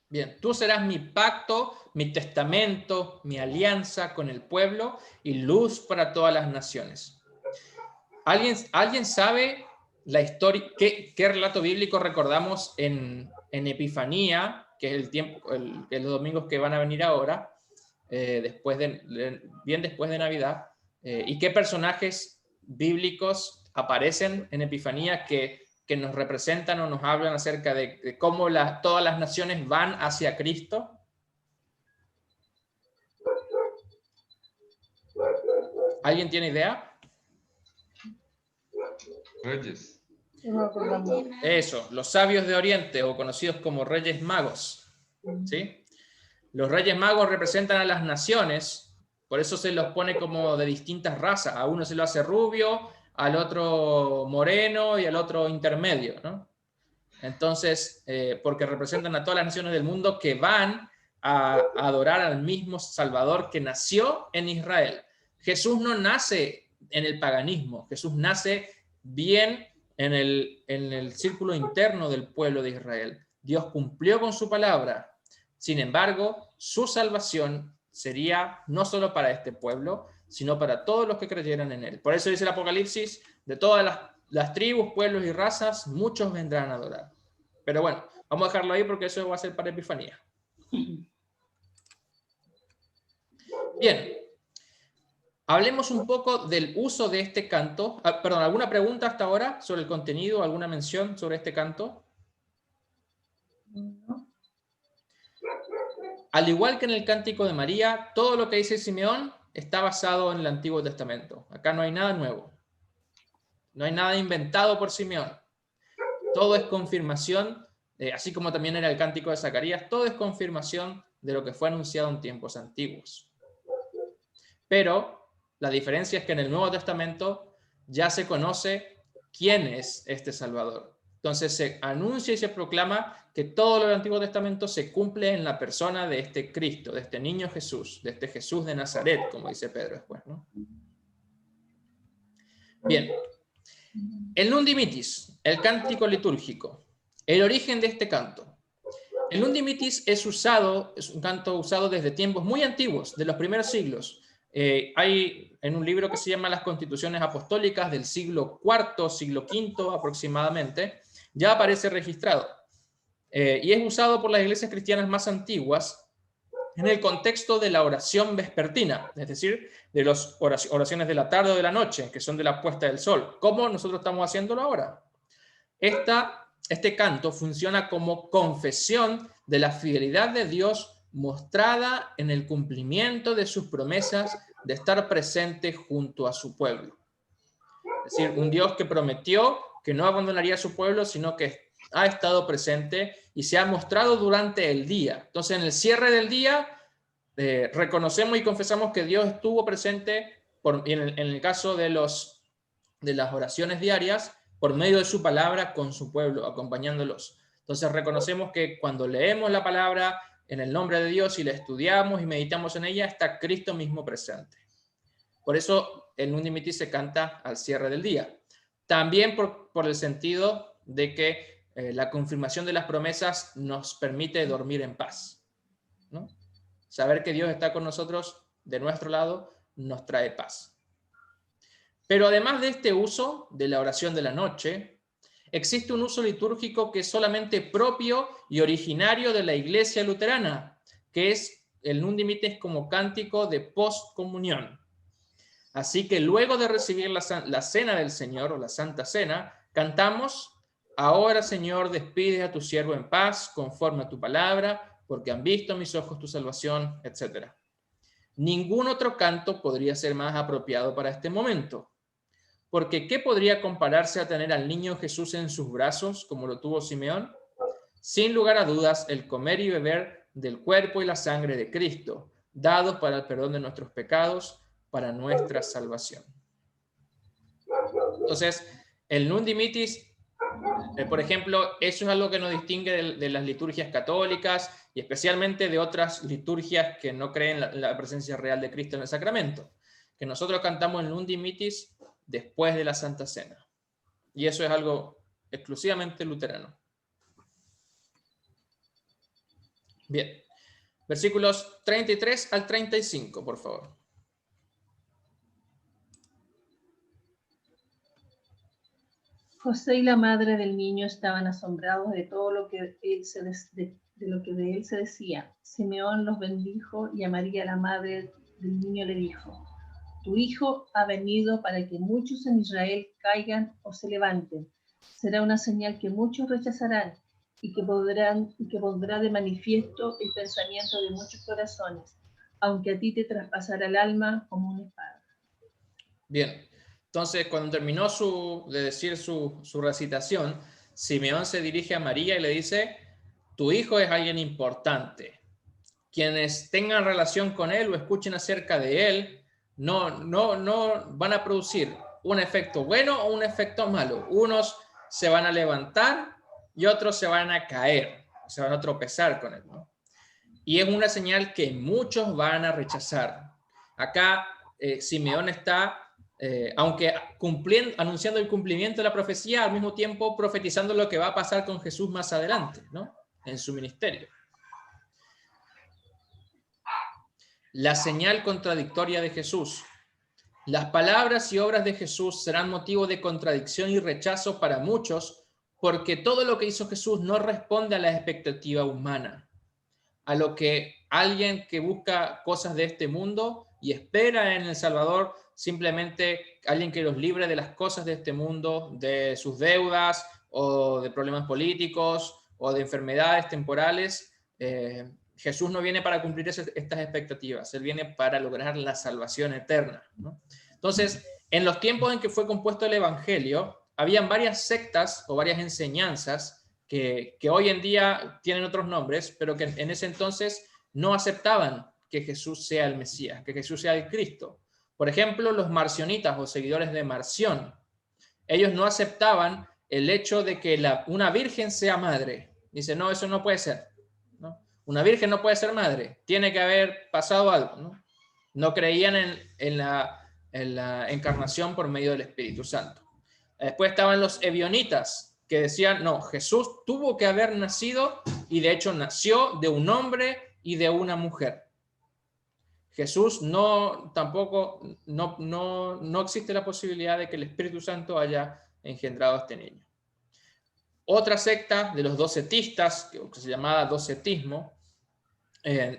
Bien, tú serás mi pacto, mi testamento, mi alianza con el pueblo y luz para todas las naciones. ¿Alguien sabe la historia? ¿Qué relato bíblico recordamos en Epifanía, que es los domingos que van a venir ahora, bien después de Navidad? ¿Y qué personajes bíblicos aparecen en Epifanía que nos representan o nos hablan acerca de cómo todas las naciones van hacia Cristo? ¿Alguien tiene idea? Reyes. Eso, los sabios de Oriente, o conocidos como Reyes Magos, ¿sí? Los Reyes Magos representan a las naciones, por eso se los pone como de distintas razas. A uno se lo hace rubio, al otro moreno y al otro intermedio, ¿no? Entonces, porque representan a todas las naciones del mundo que van a adorar al mismo Salvador que nació en Israel. Jesús no nace en el paganismo, Jesús nace bien en el círculo interno del pueblo de Israel. Dios cumplió con su palabra. Sin embargo, su salvación sería no solo para este pueblo, sino para todos los que creyeran en él. Por eso dice el Apocalipsis, de todas las tribus, pueblos y razas, muchos vendrán a adorar. Pero bueno, vamos a dejarlo ahí porque eso va a ser para Epifanía. Bien, hablemos un poco del uso de este canto. Perdón, ¿alguna pregunta hasta ahora sobre el contenido? ¿Alguna mención sobre este canto? ¿No? Al igual que en el Cántico de María, todo lo que dice Simeón está basado en el Antiguo Testamento. Acá no hay nada nuevo. No hay nada inventado por Simeón. Todo es confirmación, así como también era el Cántico de Zacarías, todo es confirmación de lo que fue anunciado en tiempos antiguos. Pero la diferencia es que en el Nuevo Testamento ya se conoce quién es este Salvador. Entonces se anuncia y se proclama que todo lo del Antiguo Testamento se cumple en la persona de este Cristo, de este niño Jesús, de este Jesús de Nazaret, como dice Pedro después, ¿no? Bien. El Nunc Dimittis, el cántico litúrgico, el origen de este canto. El Nunc Dimittis es un canto usado desde tiempos muy antiguos, de los primeros siglos. Hay en un libro que se llama Las Constituciones Apostólicas del siglo IV, siglo V aproximadamente, ya aparece registrado. Y es usado por las iglesias cristianas más antiguas en el contexto de la oración vespertina, es decir, de las oraciones de la tarde o de la noche, que son de la puesta del sol, como nosotros estamos haciéndolo ahora. Este canto funciona como confesión de la fidelidad de Dios mostrada en el cumplimiento de sus promesas de estar presente junto a su pueblo. Es decir, un Dios que prometió que no abandonaría a su pueblo, sino que ha estado presente y se ha mostrado durante el día. Entonces, en el cierre del día, reconocemos y confesamos que Dios estuvo presente, en el caso de las oraciones diarias, por medio de su palabra con su pueblo, acompañándolos. Entonces, reconocemos que cuando leemos la palabra en el nombre de Dios y la estudiamos y meditamos en ella, está Cristo mismo presente. Por eso el Nunc Dimittis se canta al cierre del día. También por el sentido de que la confirmación de las promesas nos permite dormir en paz, ¿no? Saber que Dios está con nosotros de nuestro lado nos trae paz. Pero además de este uso de la oración de la noche, existe un uso litúrgico que es solamente propio y originario de la Iglesia luterana, que es el Nunc Dimittis como cántico de postcomunión. Así que luego de recibir la cena del Señor o la Santa Cena, cantamos: ahora, Señor, despide a tu siervo en paz, conforme a tu palabra, porque han visto mis ojos tu salvación, etc. Ningún otro canto podría ser más apropiado para este momento. Porque ¿qué podría compararse a tener al niño Jesús en sus brazos, como lo tuvo Simeón? Sin lugar a dudas, el comer y beber del cuerpo y la sangre de Cristo, dados para el perdón de nuestros pecados, para nuestra salvación. Entonces, el Nunc Dimittis, por ejemplo, eso es algo que nos distingue de las liturgias católicas y especialmente de otras liturgias que no creen en la presencia real de Cristo en el sacramento, que nosotros cantamos el Nunc Dimittis después de la Santa Cena. Y eso es algo exclusivamente luterano. Bien. Versículos 33 al 35, por favor. José y la madre del niño estaban asombrados de todo lo que de él se decía. Simeón los bendijo y a María, la madre del niño, le dijo: tu hijo ha venido para que muchos en Israel caigan o se levanten. Será una señal que muchos rechazarán y que pondrá de manifiesto el pensamiento de muchos corazones, aunque a ti te traspasará el alma como una espada. Bien, entonces cuando terminó de decir su recitación, Simeón se dirige a María y le dice: tu hijo es alguien importante. Quienes tengan relación con él o escuchen acerca de él, no van a producir un efecto bueno o un efecto malo. Unos se van a levantar y otros se van a caer, se van a tropezar con él, ¿no? Y es una señal que muchos van a rechazar. Acá Simeón está, aunque anunciando el cumplimiento de la profecía, al mismo tiempo profetizando lo que va a pasar con Jesús más adelante, ¿no? En su ministerio. La señal contradictoria de Jesús. Las palabras y obras de Jesús serán motivo de contradicción y rechazo para muchos, porque todo lo que hizo Jesús no responde a la expectativa humana, a lo que alguien que busca cosas de este mundo y espera en el Salvador, simplemente alguien que los libre de las cosas de este mundo, de sus deudas o de problemas políticos o de enfermedades temporales. Jesús no viene para cumplir estas expectativas, Él viene para lograr la salvación eterna, ¿no? Entonces, en los tiempos en que fue compuesto el Evangelio, habían varias sectas o varias enseñanzas que hoy en día tienen otros nombres, pero que en ese entonces no aceptaban que Jesús sea el Mesías, que Jesús sea el Cristo. Por ejemplo, los marcionitas o seguidores de Marción, ellos no aceptaban el hecho de que una virgen sea madre. Dicen, no, eso no puede ser, ¿no? Una virgen no puede ser madre, tiene que haber pasado algo, ¿no? No creían en la encarnación por medio del Espíritu Santo. Después estaban los ebionitas, que decían, no, Jesús tuvo que haber nacido, y de hecho nació de un hombre y de una mujer. Jesús no existe la posibilidad de que el Espíritu Santo haya engendrado a este niño. Otra secta de los docetistas, que se llamaba docetismo,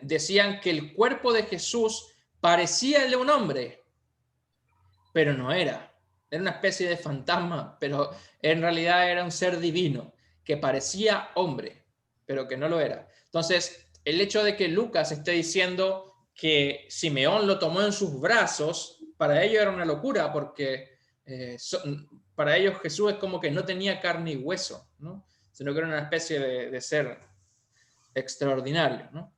decían que el cuerpo de Jesús parecía el de un hombre, pero no era. Era una especie de fantasma, pero en realidad era un ser divino, que parecía hombre, pero que no lo era. Entonces, el hecho de que Lucas esté diciendo que Simeón lo tomó en sus brazos, para ellos era una locura, porque para ellos Jesús es como que no tenía carne y hueso, ¿no? Sino que era una especie de ser extraordinario, ¿no?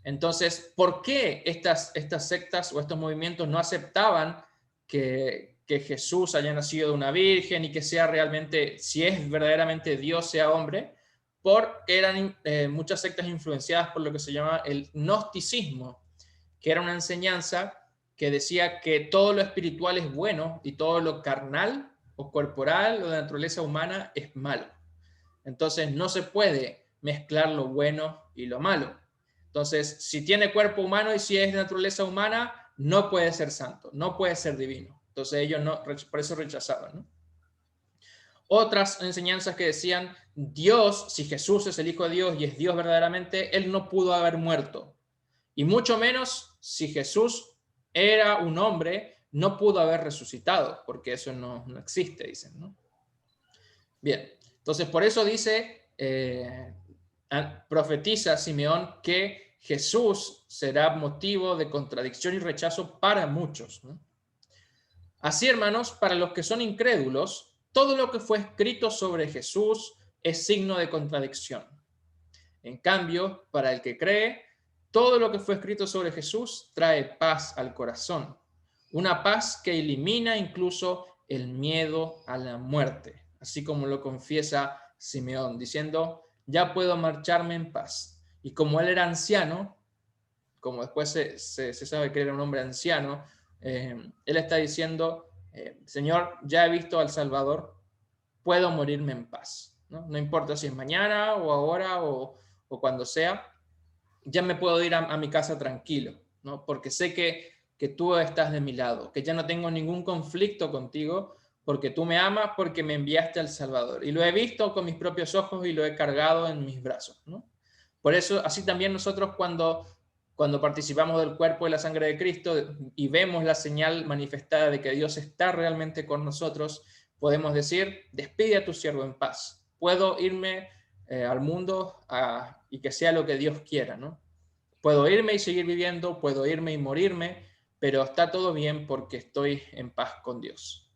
Entonces, ¿por qué estas sectas o estos movimientos no aceptaban que Jesús haya nacido de una virgen y que sea realmente, si es verdaderamente Dios, sea hombre? Porque eran muchas sectas influenciadas por lo que se llama el gnosticismo, que era una enseñanza que decía que todo lo espiritual es bueno y todo lo carnal o corporal o de naturaleza humana es malo. Entonces no se puede mezclar lo bueno y lo malo. Entonces, si tiene cuerpo humano y si es de naturaleza humana, no puede ser santo, no puede ser divino. Entonces ellos por eso rechazaban, ¿no? Otras enseñanzas que decían, Dios, si Jesús es el Hijo de Dios y es Dios verdaderamente, Él no pudo haber muerto. Y mucho menos si Jesús era un hombre, no pudo haber resucitado, porque eso no existe, dicen, ¿no? Bien, entonces por eso dice, profetiza Simeón que Jesús será motivo de contradicción y rechazo para muchos, ¿no? Así, hermanos, para los que son incrédulos, todo lo que fue escrito sobre Jesús es signo de contradicción. En cambio, para el que cree, todo lo que fue escrito sobre Jesús trae paz al corazón, una paz que elimina incluso el miedo a la muerte, así como lo confiesa Simeón, diciendo, ya puedo marcharme en paz. Y como él era anciano, como después se sabe que era un hombre anciano, él está diciendo, Señor, ya he visto al Salvador, puedo morirme en paz, ¿no? No importa si es mañana o ahora o cuando sea, ya me puedo ir a mi casa tranquilo, ¿no? Porque sé que tú estás de mi lado, que ya no tengo ningún conflicto contigo, porque tú me amas, porque me enviaste al Salvador. Y lo he visto con mis propios ojos y lo he cargado en mis brazos, ¿no? Por eso, así también nosotros cuando participamos del cuerpo y la sangre de Cristo y vemos la señal manifestada de que Dios está realmente con nosotros, podemos decir, despide a tu siervo en paz. Puedo irme al mundo y que sea lo que Dios quiera, ¿no? Puedo irme y seguir viviendo, puedo irme y morirme, pero está todo bien porque estoy en paz con Dios.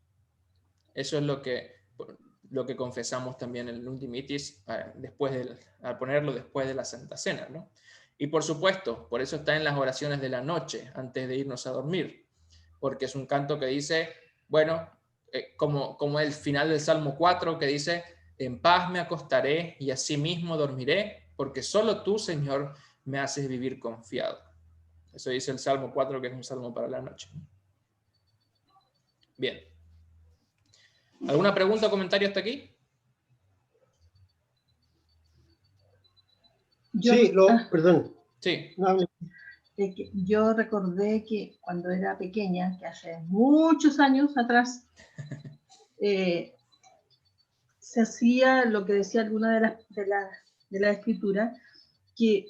Eso es lo que confesamos también en el Nunc Dimittis al ponerlo después de la Santa Cena, ¿no? Y por supuesto, por eso está en las oraciones de la noche, antes de irnos a dormir, porque es un canto que dice, bueno, como el final del Salmo 4, que dice, en paz me acostaré y asimismo dormiré, porque solo tú, Señor, me haces vivir confiado. Eso dice el Salmo 4, que es un salmo para la noche. Bien. ¿Alguna pregunta o comentario hasta aquí? Sí, perdón. Sí. No hable. Que yo recordé que cuando era pequeña, que hace muchos años atrás, se hacía lo que decía alguna de la escritura, que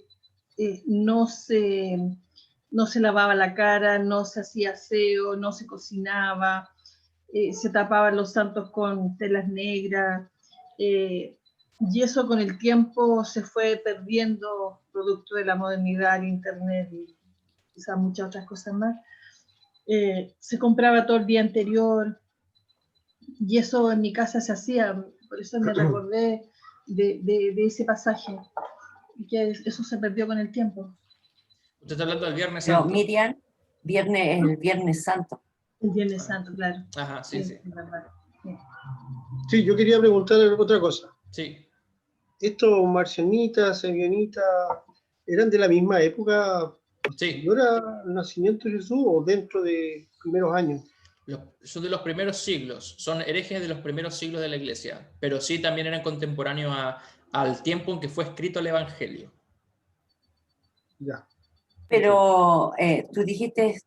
no se lavaba la cara, no se hacía aseo, no se cocinaba, se tapaban los santos con telas negras, y eso con el tiempo se fue perdiendo producto de la modernidad, el internet y quizás muchas otras cosas más. Se compraba todo el día anterior, y eso en mi casa se hacía, por eso me recordé de ese pasaje, que eso se perdió con el tiempo. Usted está hablando del Viernes Pero Santo. Miriam, el Viernes Santo. El Viernes Santo, claro. Ajá, sí, sí. Es verdad. Sí. Sí, yo quería preguntarle otra cosa. Sí. ¿Estos marcianitas, sevianitas, eran de la misma época Sí. posterior al nacimiento de Jesús o dentro de primeros años? Son de los primeros siglos, son herejes de los primeros siglos de la iglesia, pero sí también eran contemporáneos al tiempo en que fue escrito el Evangelio. Ya. Pero tú dijiste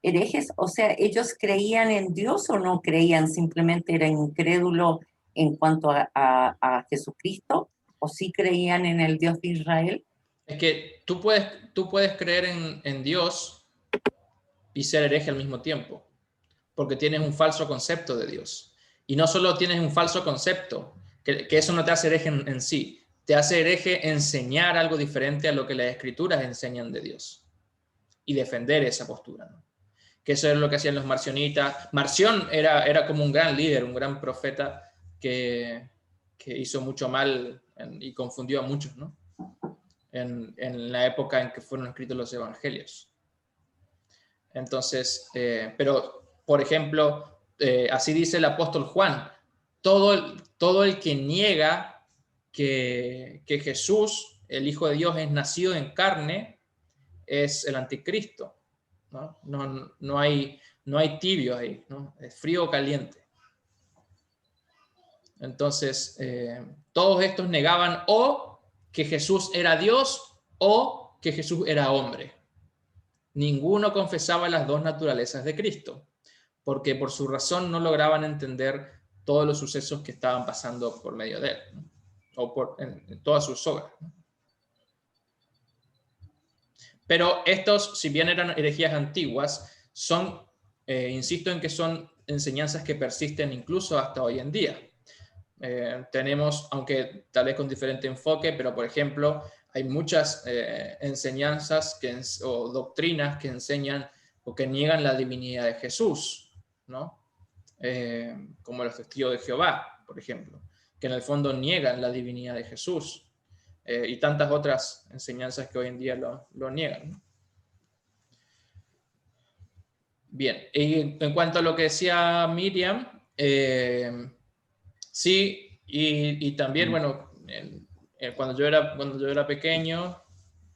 herejes, o sea, ¿ellos creían en Dios o no creían? ¿Simplemente eran incrédulos en cuanto a Jesucristo? ¿O sí creían en el Dios de Israel? Es que tú puedes creer en Dios y ser hereje al mismo tiempo, porque tienes un falso concepto de Dios. Y no solo tienes un falso concepto, que eso no te hace hereje en sí, te hace hereje enseñar algo diferente a lo que las escrituras enseñan de Dios y defender esa postura, ¿no? Que eso es lo que hacían los marcionitas. Marción era como un gran líder, un gran profeta que hizo mucho mal y confundió a muchos, ¿no? En la época en que fueron escritos los evangelios. Entonces, pero, por ejemplo, así dice el apóstol Juan, todo el que niega que Jesús, el Hijo de Dios, es nacido en carne, es el anticristo, ¿no? No hay tibio ahí, ¿no? Es frío o caliente. Entonces, todos estos negaban o que Jesús era Dios o que Jesús era hombre. Ninguno confesaba las dos naturalezas de Cristo, porque por su razón no lograban entender todos los sucesos que estaban pasando por medio de él, ¿no? O en todas sus obras, ¿no? Pero estos, si bien eran herejías antiguas, son, insisto en que son enseñanzas que persisten incluso hasta hoy en día. Tenemos, aunque tal vez con diferente enfoque, pero por ejemplo, hay muchas enseñanzas o doctrinas que enseñan o que niegan la divinidad de Jesús, ¿no? Como los testigos de Jehová, por ejemplo, que en el fondo niegan la divinidad de Jesús, y tantas otras enseñanzas que hoy en día lo niegan, ¿no? Bien, y en cuanto a lo que decía Miriam, sí, y también, bueno, cuando yo era pequeño,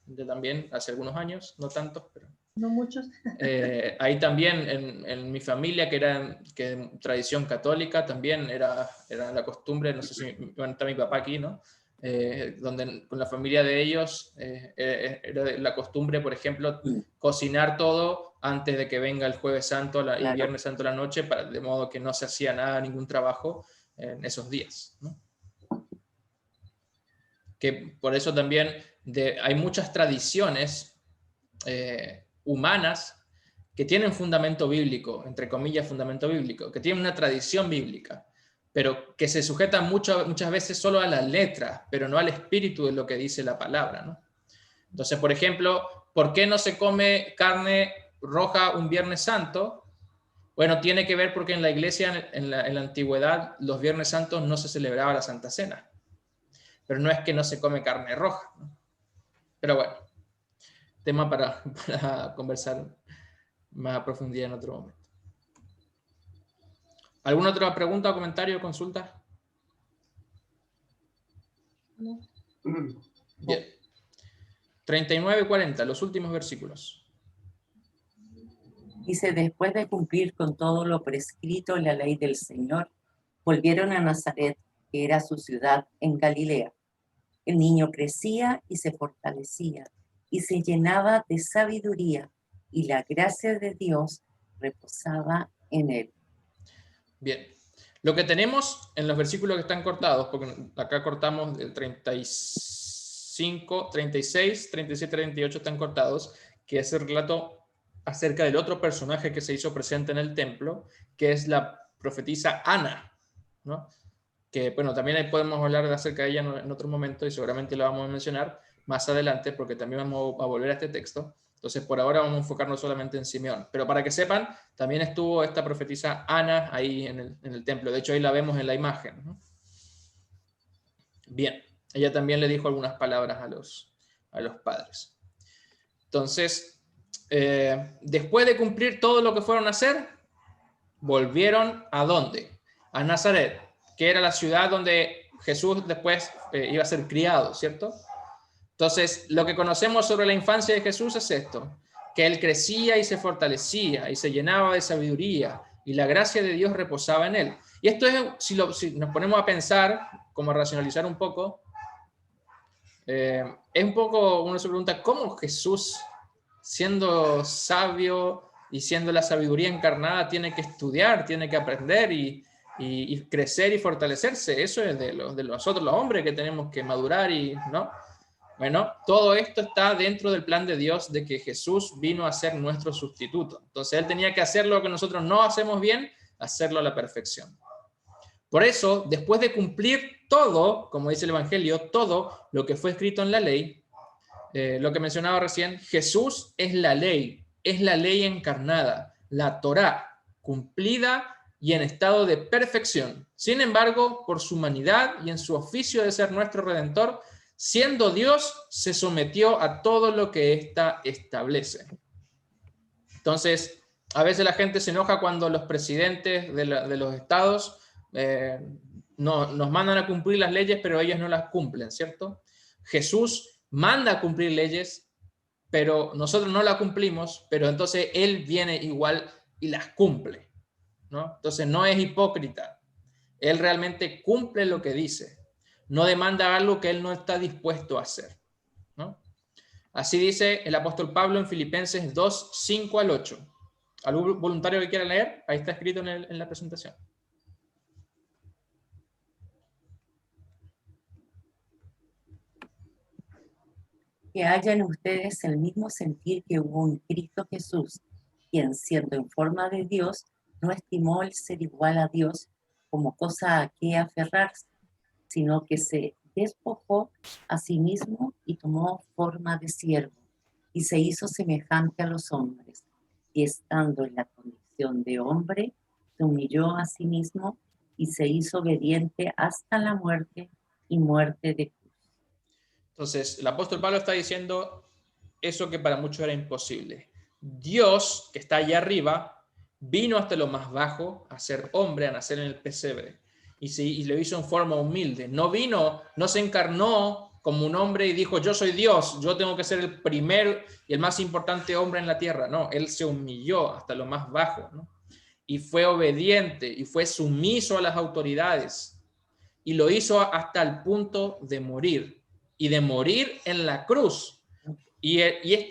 yo también, hace algunos años, no tantos, pero No muchos. ahí también en mi familia, que tradición católica, también era la costumbre, no sé si bueno, está mi papá aquí, ¿no? Donde con la familia de ellos era la costumbre, por ejemplo, cocinar todo antes de que venga el Jueves Santo y Claro. Viernes Santo a la noche, de modo que no se hacía nada, ningún trabajo en esos días, ¿no? Que por eso también hay muchas tradiciones humanas que tienen fundamento bíblico, entre comillas fundamento bíblico, que tienen una tradición bíblica, pero que se sujetan muchas veces solo a las letras, pero no al espíritu de lo que dice la palabra, ¿no? Entonces, por ejemplo, ¿por qué no se come carne roja un Viernes Santo? Bueno, tiene que ver porque en la iglesia, en la antigüedad, los Viernes Santos no se celebraba la Santa Cena, pero no es que no se come carne roja, ¿no? Pero bueno, tema para conversar más a profundidad en otro momento. ¿Alguna otra pregunta, comentario o consulta? No. Bien. 39 y 40, los últimos versículos. Dice, después de cumplir con todo lo prescrito en la ley del Señor, volvieron a Nazaret, que era su ciudad en Galilea. El niño crecía y se fortalecía y se llenaba de sabiduría, y la gracia de Dios reposaba en él. Bien. Lo que tenemos en los versículos que están cortados, porque acá cortamos del 35, 36, 37, 38 están cortados, que es el relato acerca del otro personaje que se hizo presente en el templo, que es la profetisa Ana, ¿no? Que, bueno, también ahí podemos hablar acerca de ella en otro momento y seguramente la vamos a mencionar más adelante porque también vamos a volver a este texto. Entonces, por ahora vamos a enfocarnos solamente en Simeón. Pero para que sepan, también estuvo esta profetisa Ana ahí en el templo. De hecho, ahí la vemos en la imagen, ¿no? Bien, ella también le dijo algunas palabras a los padres. Entonces, después de cumplir todo lo que fueron a hacer, volvieron ¿a dónde? A Nazaret, que era la ciudad donde Jesús después iba a ser criado, ¿cierto? Entonces, lo que conocemos sobre la infancia de Jesús es esto, que él crecía y se fortalecía y se llenaba de sabiduría y la gracia de Dios reposaba en él. Y esto es, si nos ponemos a pensar, como a racionalizar un poco, es un poco, uno se pregunta, ¿cómo Jesús, siendo sabio y siendo la sabiduría encarnada, tiene que estudiar, tiene que aprender y crecer y fortalecerse? Eso es de nosotros los hombres que tenemos que madurar y, ¿no? Bueno, todo esto está dentro del plan de Dios de que Jesús vino a ser nuestro sustituto. Entonces, Él tenía que hacer lo que nosotros no hacemos bien, hacerlo a la perfección. Por eso, después de cumplir todo, como dice el Evangelio, todo lo que fue escrito en la ley, lo que mencionaba recién, Jesús es la ley encarnada, la Torá, cumplida y en estado de perfección. Sin embargo, por su humanidad y en su oficio de ser nuestro Redentor, siendo Dios, se sometió a todo lo que ésta establece. Entonces, a veces la gente se enoja cuando los presidentes de los estados nos mandan a cumplir las leyes, pero ellos no las cumplen, ¿cierto? Jesús manda a cumplir leyes, pero nosotros no las cumplimos, pero entonces Él viene igual y las cumple, ¿no? Entonces no es hipócrita. Él realmente cumple lo que dice. No demanda algo que Él no está dispuesto a hacer, ¿no? Así dice el apóstol Pablo en Filipenses 2, 5 al 8. ¿Algún voluntario que quiera leer? Ahí está escrito en la presentación. Que haya en ustedes el mismo sentir que hubo en Cristo Jesús, quien siendo en forma de Dios, no estimó el ser igual a Dios como cosa a que aferrarse, sino que se despojó a sí mismo y tomó forma de siervo, y se hizo semejante a los hombres, y estando en la condición de hombre, se humilló a sí mismo y se hizo obediente hasta la muerte y muerte de cruz. Entonces, el apóstol Pablo está diciendo eso que para muchos era imposible. Dios, que está allá arriba, vino hasta lo más bajo a ser hombre, a nacer en el pesebre. Y lo hizo en forma humilde. No se encarnó como un hombre y dijo, yo soy Dios, yo tengo que ser el primer y el más importante hombre en la tierra. No, él se humilló hasta lo más bajo, ¿no? Y fue obediente y fue sumiso a las autoridades. Y lo hizo hasta el punto de morir. Y de morir en la cruz. Y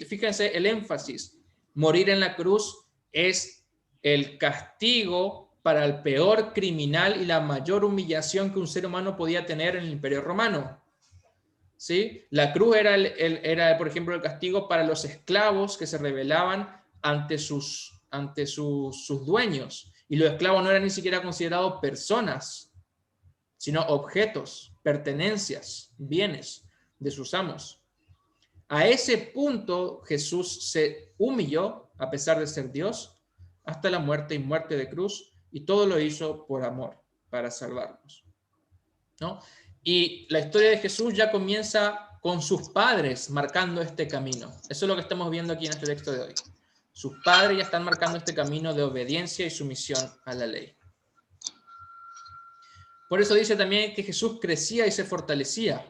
fíjense el énfasis. Morir en la cruz es el castigo para el peor criminal y la mayor humillación que un ser humano podía tener en el Imperio Romano. ¿Sí? La cruz era, por ejemplo, el castigo para los esclavos que se rebelaban ante sus dueños. Y los esclavos no eran ni siquiera considerados personas, sino objetos, pertenencias, bienes de sus amos. A ese punto Jesús se humilló, a pesar de ser Dios, hasta la muerte y muerte de cruz, y todo lo hizo por amor, para salvarnos, ¿no? Y la historia de Jesús ya comienza con sus padres marcando este camino. Eso es lo que estamos viendo aquí en este texto de hoy. Sus padres ya están marcando este camino de obediencia y sumisión a la ley. Por eso dice también que Jesús crecía y se fortalecía.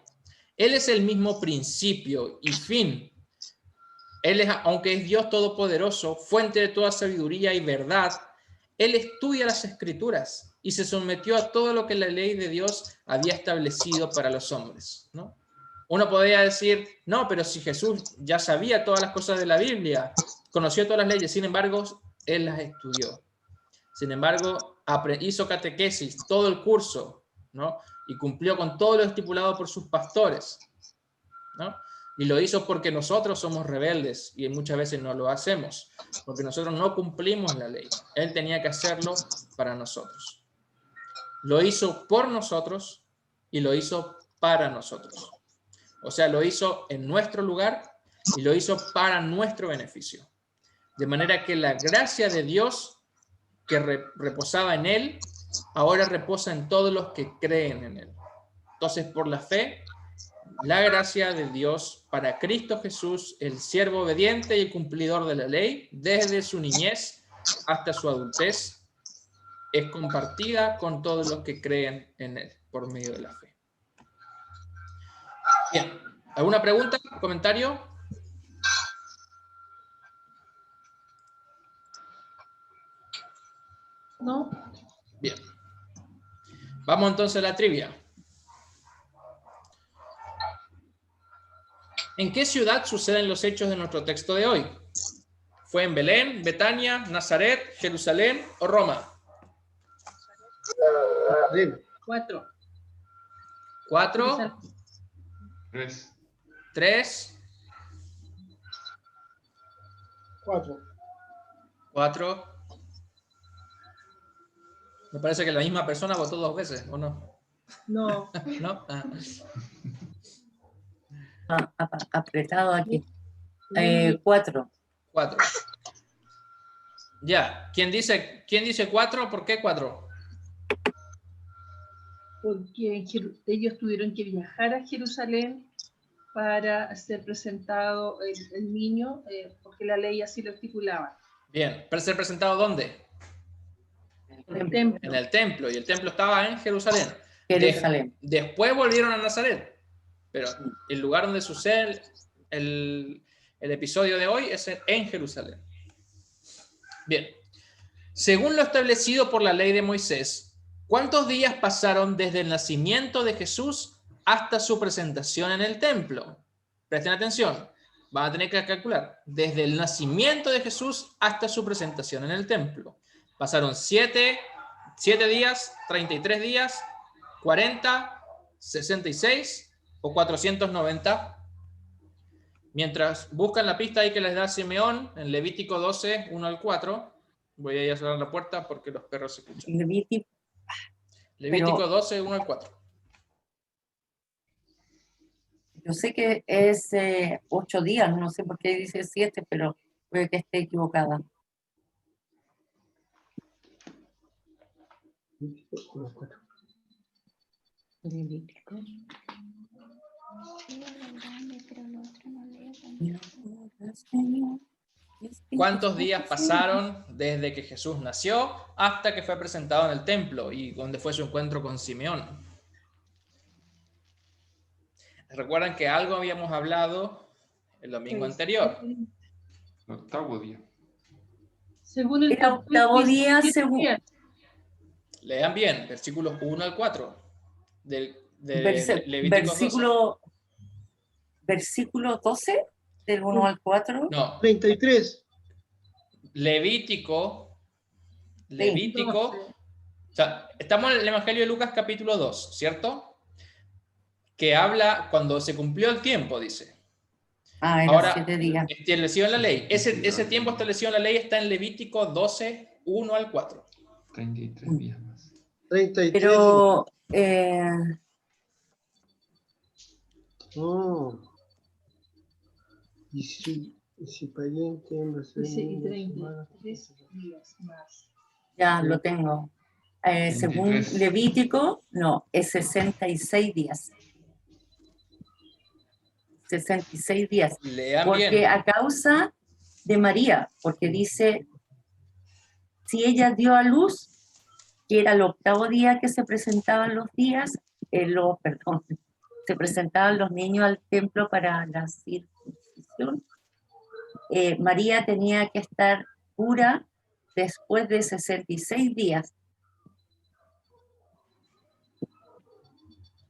Él es el mismo principio y fin Él es, aunque es Dios todopoderoso, fuente de toda sabiduría y verdad, Él estudia las Escrituras y se sometió a todo lo que la ley de Dios había establecido para los hombres, ¿no? Uno podría decir, no, pero si Jesús ya sabía todas las cosas de la Biblia, conoció todas las leyes, sin embargo, Él las estudió. Sin embargo, hizo catequesis, todo el curso, ¿no? Y cumplió con todo lo estipulado por sus pastores, ¿no? Y lo hizo porque nosotros somos rebeldes y muchas veces no lo hacemos, porque nosotros no cumplimos la ley. Él tenía que hacerlo para nosotros. Lo hizo por nosotros y lo hizo para nosotros. O sea, lo hizo en nuestro lugar y lo hizo para nuestro beneficio. De manera que la gracia de Dios que reposaba en Él, ahora reposa en todos los que creen en Él. Entonces, por la fe, la gracia de Dios para Cristo Jesús, el siervo obediente y el cumplidor de la ley, desde su niñez hasta su adultez, es compartida con todos los que creen en Él, por medio de la fe. Bien, ¿alguna pregunta, comentario? ¿No? Bien. Vamos entonces a la trivia. ¿En qué ciudad suceden los hechos de nuestro texto de hoy? ¿Fue en Belén, Betania, Nazaret, Jerusalén o Roma? 4. 4, 3. 3, 4. 4. Me parece que la misma persona votó 2 veces, ¿o no? No. ¿No? Ah. Apretado aquí. 4. 4. Ya. ¿Quién dice 4? ¿Por qué 4? Porque ellos tuvieron que viajar a Jerusalén para ser presentado el niño, porque la ley así lo estipulaba. Bien. ¿Para ser presentado dónde? El templo. En el templo. Y el templo estaba en Jerusalén. Jerusalén. Después volvieron a Nazaret. Pero el lugar donde sucede el episodio de hoy es en Jerusalén. Bien. Según lo establecido por la ley de Moisés, ¿cuántos días pasaron desde el nacimiento de Jesús hasta su presentación en el templo? Presten atención. Van a tener que calcular. Desde el nacimiento de Jesús hasta su presentación en el templo. Pasaron 7 días, 33 días, 40, 66 o 490. Mientras buscan la pista ahí que les da Simeón en Levítico 12, 1 al 4. Voy a ir a cerrar la puerta porque los perros se escuchan. Levítico 12, 1 al 4. Yo sé que es 8 días, no sé por qué dice 7, pero puede que esté equivocada. Levítico. ¿Cuántos días pasaron desde que Jesús nació hasta que fue presentado en el templo y donde fue su encuentro con Simeón? ¿Recuerdan que algo habíamos hablado el domingo anterior? El 8º día. Según el El 8º día, según Lean bien, versículos 1 al 4 de Levítico 12. versículo 12, del 1 al 4. No, 33. Levítico. 12. O sea, estamos en el Evangelio de Lucas capítulo 2, ¿cierto? Que habla cuando se cumplió el tiempo, dice. Ah, eran Ahora, 7 días. establecido en la ley. Ese tiempo establecido en la ley está en Levítico 12, 1 al 4. 33 días más. 33. Pero Oh. Y si pariente, no sé, Dice, y niño, 33 días más. ya lo tengo. Según 23. Levítico, no, es 66 días. 66 días. Lean Porque bien. a causa de María, porque dice, si ella dio a luz, que era el 8º día que se presentaban los días, se presentaban los niños al templo para la circuncisión. María tenía que estar pura después de 66 días.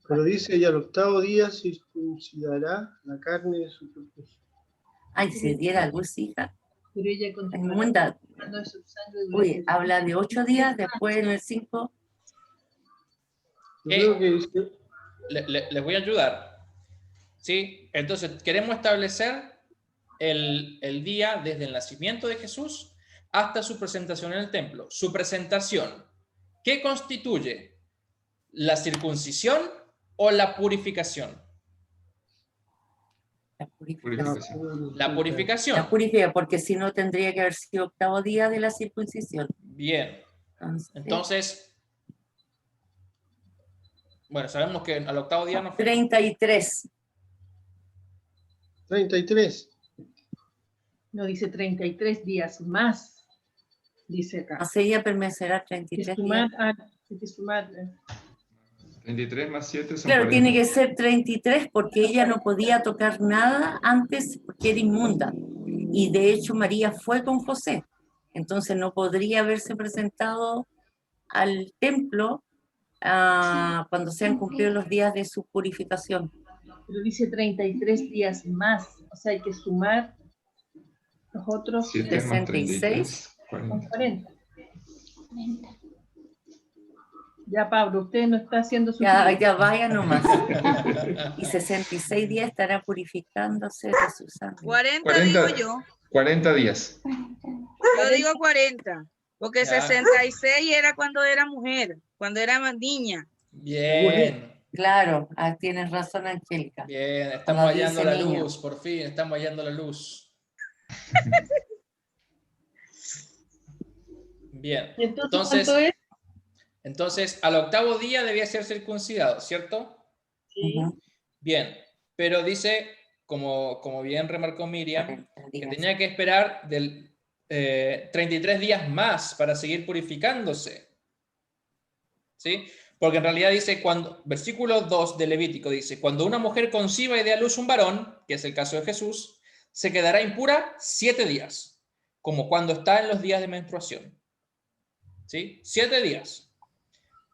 Pero dice, y al octavo día circuncidará la carne de su cuerpo. Ay, si diera luz, hija. Pero ella continuará Inmunda. purificando de su sangre Uy, durante habla de 8 días, después en el 5. Yo creo que dice, Les voy a ayudar. ¿Sí? Entonces, queremos establecer el día desde el nacimiento de Jesús hasta su presentación en el templo. Su presentación, ¿qué constituye? ¿La circuncisión o la purificación? La purificación. Purificación. La purificación. La purifica, porque si no tendría que haber sido octavo día de la circuncisión. Bien. Entonces, bueno, sabemos que al octavo día no fue. 33. 33. No, dice 33 días más, dice acá. Así ella permanecerá Hay 33 que días. sumar, hay que sumar. 33 más 7 son Claro, 40. tiene que ser 33 porque ella no podía tocar nada antes porque era inmunda. Y de hecho María fue con José. Entonces no podría haberse presentado al templo cuando se han cumplido los días de su purificación. Pero dice 33 días más, o sea, hay que sumar los otros 7 más 66. 33, son 40. 40. Ya, Pablo, usted no está haciendo su Ya, tarea. ya vaya nomás. Y 66 días estará purificándose de su sangre. 40 digo yo. 40 días. Yo digo 40. Porque Ya. 66 era cuando era mujer, cuando era más niña. Bien. Claro, tienes razón, Angélica. Bien, estamos Cuando hallando dice la niño. luz, por fin, estamos hallando la luz. Bien, Entonces, ¿cuánto es? entonces al octavo día debía ser circuncidado, ¿cierto? Sí. Ujú. Bien, pero dice, como bien remarcó Miriam, 40 que días. tenía que esperar 33 días más para seguir purificándose. ¿Sí? Porque en realidad dice, versículo 2 de Levítico dice, cuando una mujer conciba y dé a luz un varón, que es el caso de Jesús, se quedará impura 7 días, como cuando está en los días de menstruación. ¿Sí? 7 días.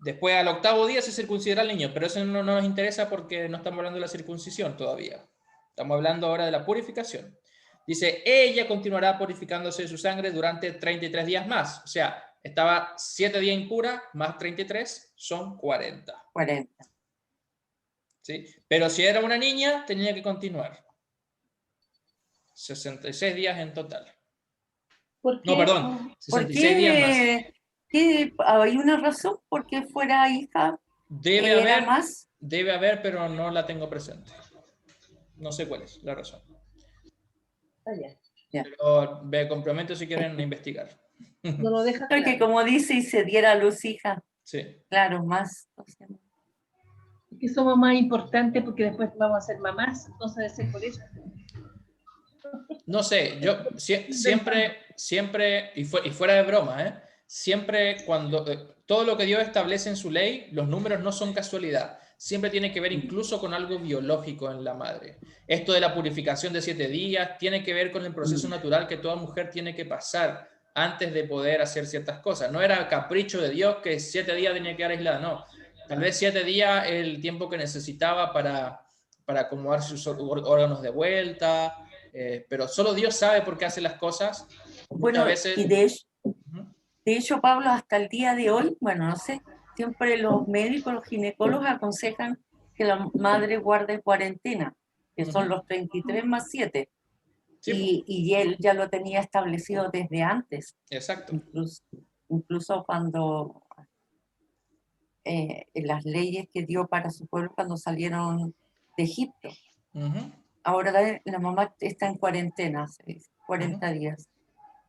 Después al octavo día se circuncidará el niño, pero eso no nos interesa porque no estamos hablando de la circuncisión todavía. Estamos hablando ahora de la purificación. Dice, ella continuará purificándose de su sangre durante 33 días más. O sea, estaba 7 días impura, más 33, son 40. 40. ¿Sí? Pero si era una niña, tenía que continuar. 66 días en total. ¿Por qué? No, perdón, ¿Por 66 días más. ¿Hay una razón por qué fuera hija? Debe ¿Era haber, más? pero no la tengo presente. No sé cuál es la razón. Allá. Pero me comprometo si quieren investigar. No lo deja Porque claro. como dice, y se diera a luz hija. Sí. Claro, más. O sea, Que somos más importantes porque después vamos a ser mamás, entonces debe ser por eso. No sé, yo siempre, y fuera de broma, siempre cuando todo lo que Dios establece en su ley, los números no son casualidad. Siempre tiene que ver incluso con algo biológico en la madre. Esto de la purificación de 7 días tiene que ver con el proceso natural que toda mujer tiene que pasar antes de poder hacer ciertas cosas. No era capricho de Dios que 7 días tenía que quedar aislada, no. Tal vez 7 días es el tiempo que necesitaba para acomodar sus órganos de vuelta, pero solo Dios sabe por qué hace las cosas. bueno, Muchas veces... y de hecho, Pablo, hasta el día de hoy, bueno, no sé, siempre los médicos, los ginecólogos aconsejan que la madre guarde cuarentena, que son los 33 más 7. Sí, Y él ya lo tenía establecido desde antes, exacto. incluso cuando las leyes que dio para su pueblo cuando salieron de Egipto. Ahora la mamá está en cuarentena, 40 días.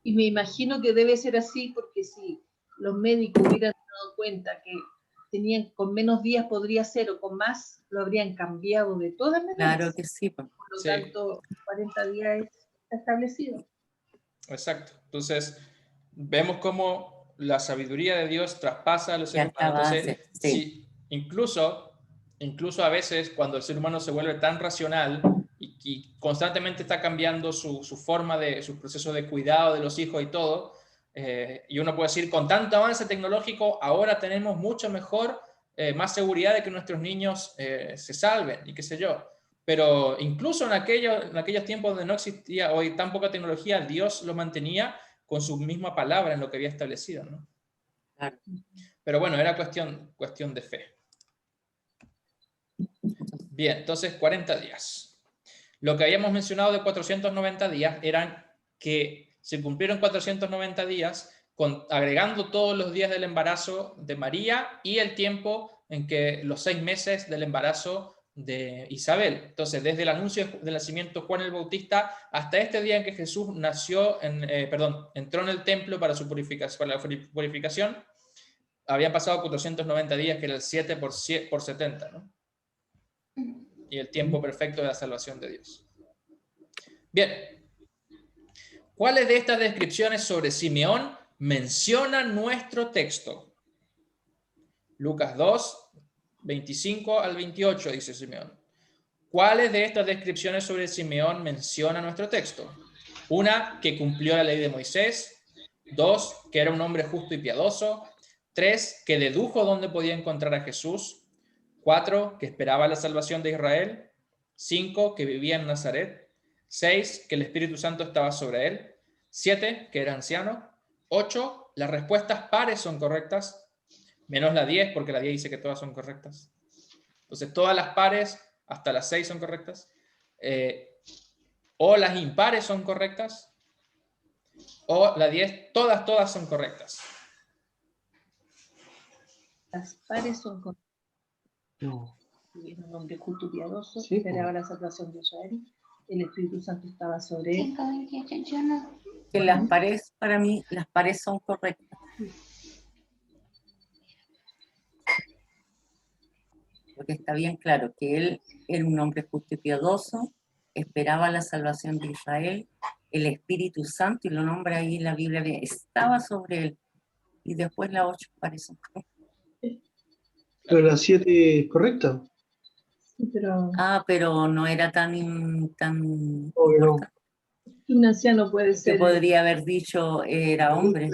Y me imagino que debe ser así porque si los médicos hubieran dado cuenta que tenían con menos días podría ser o con más, lo habrían cambiado de todas maneras. Claro que sí. Por lo tanto, 40 días está establecido. Exacto. Entonces, vemos cómo la sabiduría de Dios traspasa a los seres humanos. Entonces, sí, incluso a veces cuando el ser humano se vuelve tan racional y y constantemente está cambiando su forma su proceso de cuidado de los hijos y todo. Y uno puede decir, con tanto avance tecnológico, ahora tenemos mucho mejor, más seguridad de que nuestros niños se salven y qué sé yo. Pero incluso en aquellos tiempos donde no existía hoy tan poca tecnología, Dios lo mantenía con su misma palabra en lo que había establecido, ¿no? Claro. Pero bueno, era cuestión de fe. Bien, entonces 40 días. Lo que habíamos mencionado de 490 días eran que se cumplieron 490 días agregando todos los días del embarazo de María y el tiempo en que los 6 meses del embarazo de Isabel. Entonces, desde el anuncio del nacimiento de Juan el Bautista hasta este día en que Jesús entró en el templo para la purificación, habían pasado 490 días, que era el 7 por 70, ¿no? Y el tiempo perfecto de la salvación de Dios. Bien. ¿Cuáles de estas descripciones sobre Simeón menciona nuestro texto? Lucas 2, 25 al 28, dice Simeón. ¿Cuáles de estas descripciones sobre Simeón menciona nuestro texto? Una, que cumplió la ley de Moisés. 2, que era un hombre justo y piadoso. 3, que dedujo dónde podía encontrar a Jesús. 4, que esperaba la salvación de Israel. 5, que vivía en Nazaret. 6, que el Espíritu Santo estaba sobre él. 7, que era anciano. 8, las respuestas pares son correctas, menos la 10, porque la 10 dice que todas son correctas. Entonces, todas las pares, hasta las 6 son correctas. O las impares son correctas, o la 10, todas son correctas. Las pares son correctas. No. Y era un hombre justo y piadoso, Sí, esperaba la salvación de Israel. El Espíritu Santo estaba sobre él. Que las pares, para mí, las pares son correctas. Porque está bien claro que él era un hombre justo y piadoso, esperaba la salvación de Israel, el Espíritu Santo, y lo nombra ahí en la Biblia, estaba sobre él. Y después la 8 parece. Pero la 7 es correcta. Sí, pero Pero no era tan Obvio, no. importante. un anciano puede Que ser. podría haber dicho era hombre.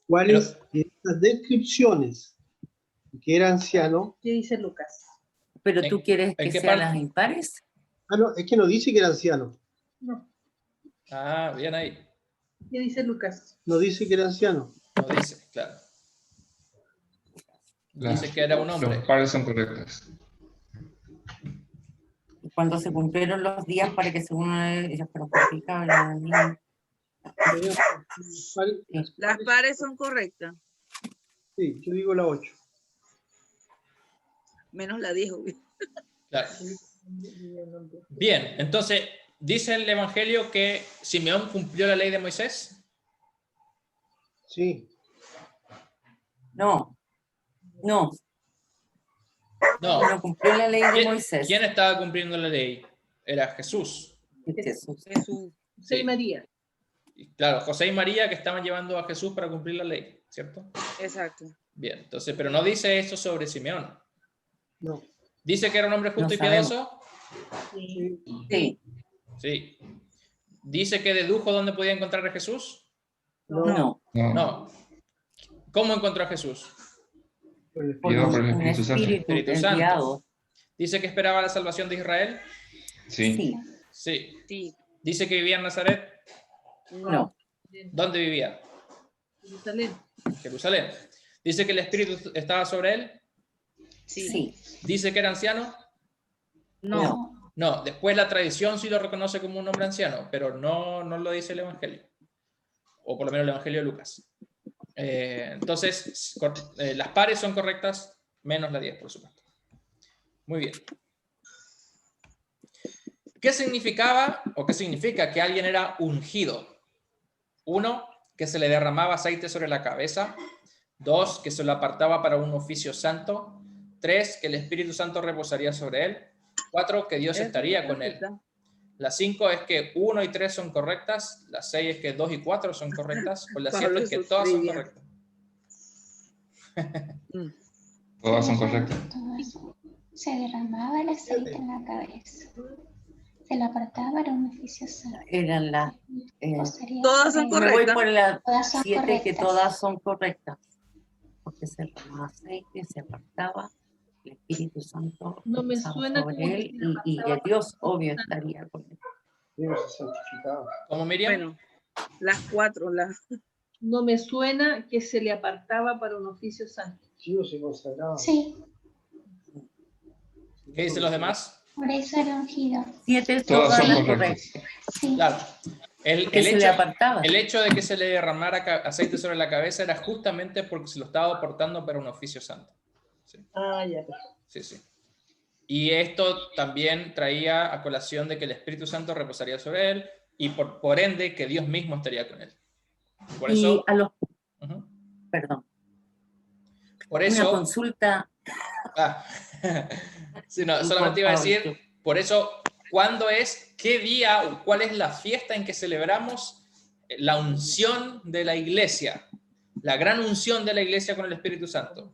¿Cuáles de estas descripciones que era anciano? ¿Qué dice Lucas? Pero tú quieres ¿En que qué sean parte? las impares. No, es que no dice que era anciano. No. Bien ahí. ¿Qué dice Lucas? No dice que era anciano. No dice, claro. Dice que era un hombre. Los pares son correctas. Cuando se cumplieron los días para que según ellos fueron purificados. Las pares son correctas, Sí, yo digo la 8. menos la 10. Claro. Bien, entonces, ¿dice el Evangelio que Simeón cumplió la ley de Moisés? Sí. No. No. No cumplió la ley de Moisés. ¿Quién estaba cumpliendo la ley? Era Jesús. Jesús. Jesús. José y Sí. María. Claro, José y María que estaban llevando a Jesús para cumplir la ley, ¿cierto? Exacto. Bien, entonces, pero no dice eso sobre Simeón. No. ¿Dice que era un hombre justo No y piadoso? Sí. Sí. ¿Dice que dedujo dónde podía encontrar a Jesús? No. No. ¿Cómo encontró a Jesús? Guiado por el Un Espíritu Santo. Espíritu Santo. enviado. ¿Dice que esperaba la salvación de Israel? Sí. Sí. Sí. Sí. ¿Dice que vivía en Nazaret? No. ¿Dónde vivía? Jerusalén. En Jerusalén. ¿Dice que el Espíritu estaba sobre él? Sí. Sí. ¿Dice que era anciano? No. No. Después la tradición sí lo reconoce como un hombre anciano, pero no lo dice el Evangelio. O por lo menos el Evangelio de Lucas. Entonces, las pares son correctas, menos la 10, por supuesto. Muy bien. ¿Qué significaba o qué significa que alguien era ungido? 1, que se le derramaba aceite sobre la cabeza. 2, que se lo apartaba para un oficio santo. 3, que el Espíritu Santo reposaría sobre él. 4, que Dios estaría con él. La 5 es que 1 y 3 son correctas. La 6 es que 2 y 4 son correctas. O la 7 es que todas son correctas. Todas son correctas. Se derramaba el aceite en la cabeza. Se la apartaba para un oficio santo. Eran las... Todas son me voy correctas. por la Todas son 7, que correctas. todas son correctas. Porque se derramaba aceite, se apartaba, el Espíritu Santo No me estaba suena sobre como que él se y apartaba Dios, para un obvio, santo. estaría con él. Dios se santificaba. ¿Cómo, Miriam? Bueno, las 4, No me suena que se le apartaba para un oficio santo. Dios se consagraba. Sí, ¿Qué dicen los demás? por eso era ungido. 7 Todas todas son las correctas. correctas. Sí. Claro. El Porque se le apartaba. el hecho de que se le derramara aceite sobre la cabeza era justamente porque se lo estaba aportando para un oficio santo. Sí, Ah, ya. sí, sí. Y esto también traía a colación de que el Espíritu Santo reposaría sobre él y por ende que Dios mismo estaría con él. Por Y eso, a los... ujú. Perdón. Por Una eso, consulta. sí, no, Sí, solamente por iba a favor, decir, por eso, ¿cuándo es, qué día o cuál es la fiesta en que celebramos la unción de la iglesia? La gran unción de la iglesia con el Espíritu Santo.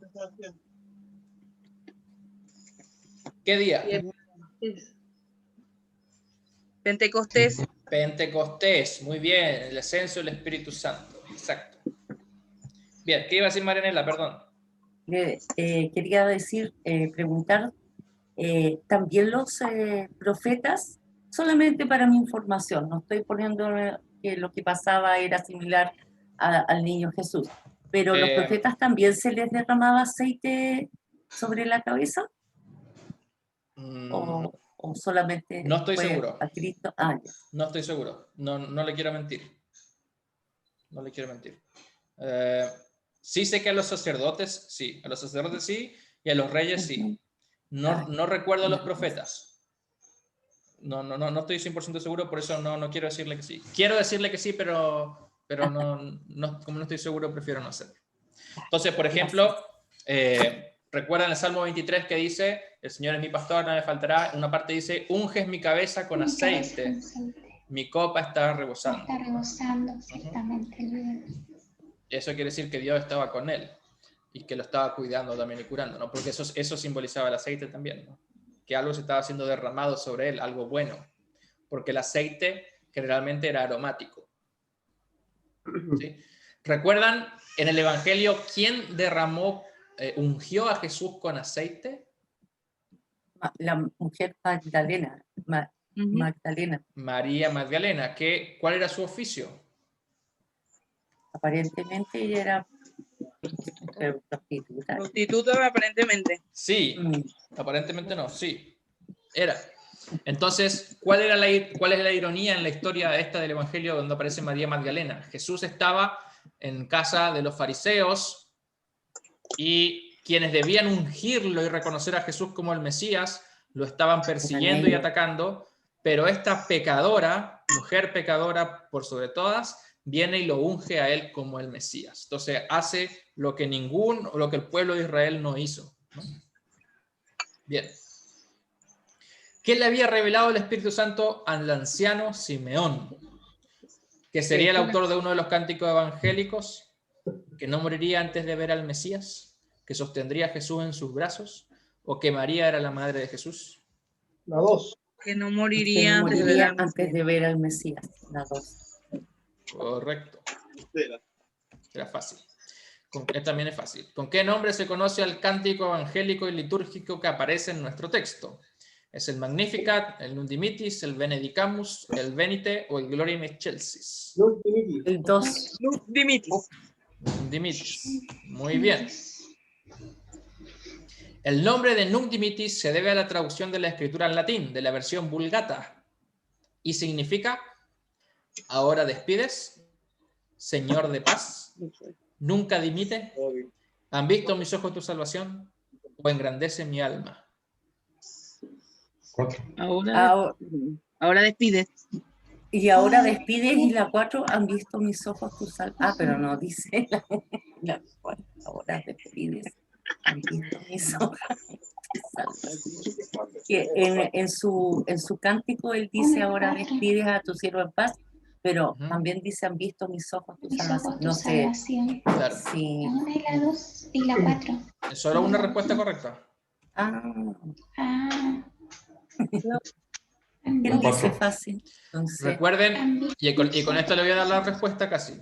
¿Qué día? Es Pentecostés. Pentecostés, muy bien, el ascenso del Espíritu Santo, exacto. Bien, ¿qué iba a decir Marianela? Perdón. Quería decir, preguntar, también los profetas, solamente para mi información, no estoy poniendo que lo que pasaba era similar al niño Jesús, pero los profetas también se les derramaba aceite sobre la cabeza, o solamente No estoy fue seguro. a Cristo. Ah, ya. No estoy seguro, no le quiero mentir. No le quiero mentir. Sí sé que a los sacerdotes sí, y a los reyes sí. No recuerdo a los profetas. No estoy 100% seguro, por eso no quiero decirle que sí. Quiero decirle que sí, pero como no estoy seguro, prefiero no hacerlo. Entonces, por ejemplo, recuerdan el Salmo 23 que dice, el Señor es mi pastor, nada me faltará. Una parte dice, unges mi cabeza con Mi cabeza aceite, con aceite. mi copa está rebosando. Está rebosando, ciertamente. Eso quiere decir que Dios estaba con él y que lo estaba cuidando también y curando, ¿no? Porque eso simbolizaba el aceite también, ¿no? Que algo se estaba siendo derramado sobre él, algo bueno, porque el aceite generalmente era aromático. ¿Sí? ¿Recuerdan en el Evangelio quién ungió a Jesús con aceite? La mujer Magdalena. Magdalena. María Magdalena. ¿Cuál era su oficio? Aparentemente ella era prostituta. Prostituta, aparentemente. Sí, aparentemente no, sí, era. Entonces, ¿cuál es la ironía en la historia esta del Evangelio donde aparece María Magdalena? Jesús estaba en casa de los fariseos y quienes debían ungirlo y reconocer a Jesús como el Mesías lo estaban persiguiendo y atacando, pero esta pecadora, mujer pecadora por sobre todas, viene y lo unge a él como el Mesías. Entonces hace lo que el pueblo de Israel no hizo, ¿no? Bien. ¿Qué le había revelado el Espíritu Santo al anciano Simeón? Que sería el autor de uno de los cánticos evangélicos, que no moriría antes de ver al Mesías, que sostendría a Jesús en sus brazos, o que María era la madre de Jesús. La 2. Que no moriría, antes de ver al Mesías. La 2. Correcto. Era fácil. También es fácil. ¿Con qué nombre se conoce al cántico evangélico y litúrgico que aparece en nuestro texto? ¿Es el Magnificat, el Nundimittis, el Benedicamus, el Venite o el Gloria in Excelsis? El 2. Nundimittis. Muy bien. El nombre de Nundimittis se debe a la traducción de la escritura en latín, de la versión Vulgata, y significa ahora despides, Señor de paz, nunca dimite, ¿han visto mis ojos tu salvación? ¿O engrandece mi alma? 4. Ahora despides. Y ahora despides, y la 4, han visto mis ojos tu salvación. Ah, pero no dice la 4. Ahora despides, han visto mis ojos tu salvación. Que en su cántico él dice, ahora despides a tu siervo en paz, pero también dice, han visto mis ojos tu salvación. No sé. Claro. Sí. La 1 y la 2 y la 4. ¿Es solo una respuesta correcta? Ah. ¿Quién dice Ambicioso. fácil? Entonces, Recuerden, y con esto le voy a dar la respuesta casi.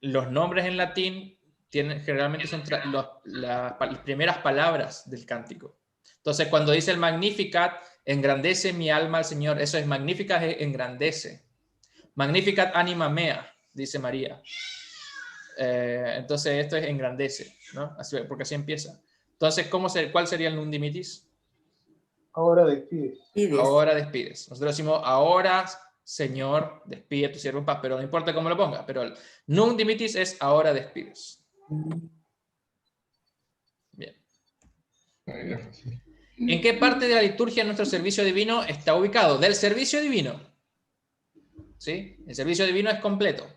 Los nombres en latín generalmente son las primeras palabras del cántico. Entonces, cuando dice el Magnificat, engrandece mi alma al Señor. Eso es Magnificat, engrandece. Magnificat anima mea, dice María. Entonces, esto es engrandece, ¿no? Porque así empieza. Entonces, ¿cuál sería el Nunc Dimittis? Ahora despides. Ahora despides. Nosotros decimos, ahora, Señor, despide a tu siervo en paz, pero no importa cómo lo ponga, pero el Nunc Dimittis es ahora despides. Bien. ¿En qué parte de la liturgia nuestro servicio divino está ubicado? Del servicio divino. ¿Sí? El servicio divino es completo.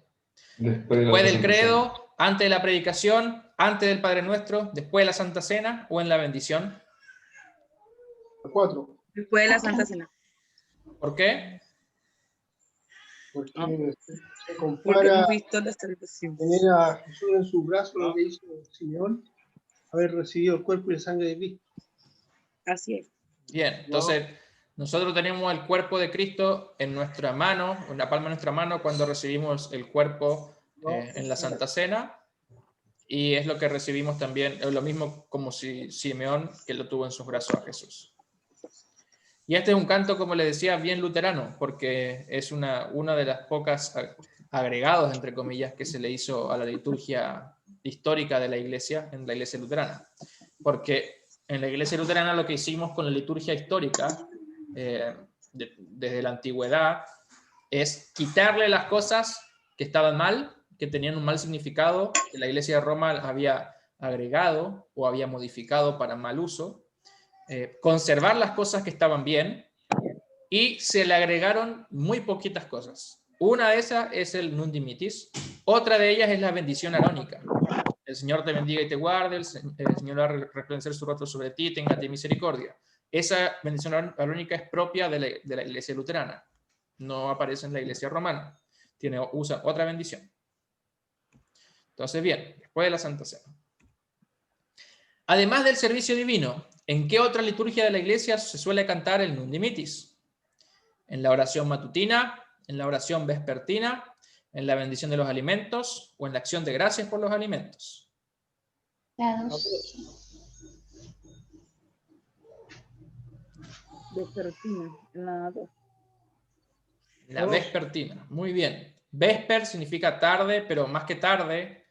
Después del credo, antes de la predicación, antes del Padre Nuestro, después de la Santa Cena o en la bendición. 4. Después de la Santa Cena. ¿Por qué? Porque se Porque compara hemos visto la salvación. tener a Jesús en sus brazos, lo que hizo Simeón, haber recibido el cuerpo y la sangre de Cristo. Así es. Bien, entonces nosotros tenemos el cuerpo de Cristo en nuestra mano, en la palma de nuestra mano, cuando recibimos el cuerpo en la Santa Cena, y es lo que recibimos también, es lo mismo como si Simeón, que lo tuvo en sus brazos a Jesús. Y este es un canto, como le decía, bien luterano, porque es una de las pocas agregados, entre comillas, que se le hizo a la liturgia histórica de la Iglesia, en la Iglesia luterana. Porque en la Iglesia luterana lo que hicimos con la liturgia histórica, desde la antigüedad, es quitarle las cosas que estaban mal, que tenían un mal significado, que la Iglesia de Roma había agregado o había modificado para mal uso, conservar las cosas que estaban bien, y se le agregaron muy poquitas cosas. Una de esas es el Nunc Dimittis, otra de ellas es la bendición arónica. El Señor te bendiga y te guarde, el Señor va a resplandecer su rostro sobre ti, tenga misericordia. Esa bendición arónica es propia de la Iglesia luterana, no aparece en la Iglesia romana, usa otra bendición. Entonces, bien, después de la Santa Cena. Además del servicio divino, ¿en qué otra liturgia de la Iglesia se suele cantar el Nunc Dimittis? ¿En la oración matutina, en la oración vespertina, en la bendición de los alimentos o en la acción de gracias por los alimentos? La 2. Vespertina, la 2. La vespertina, muy bien. Vesper significa tarde, pero más que tarde,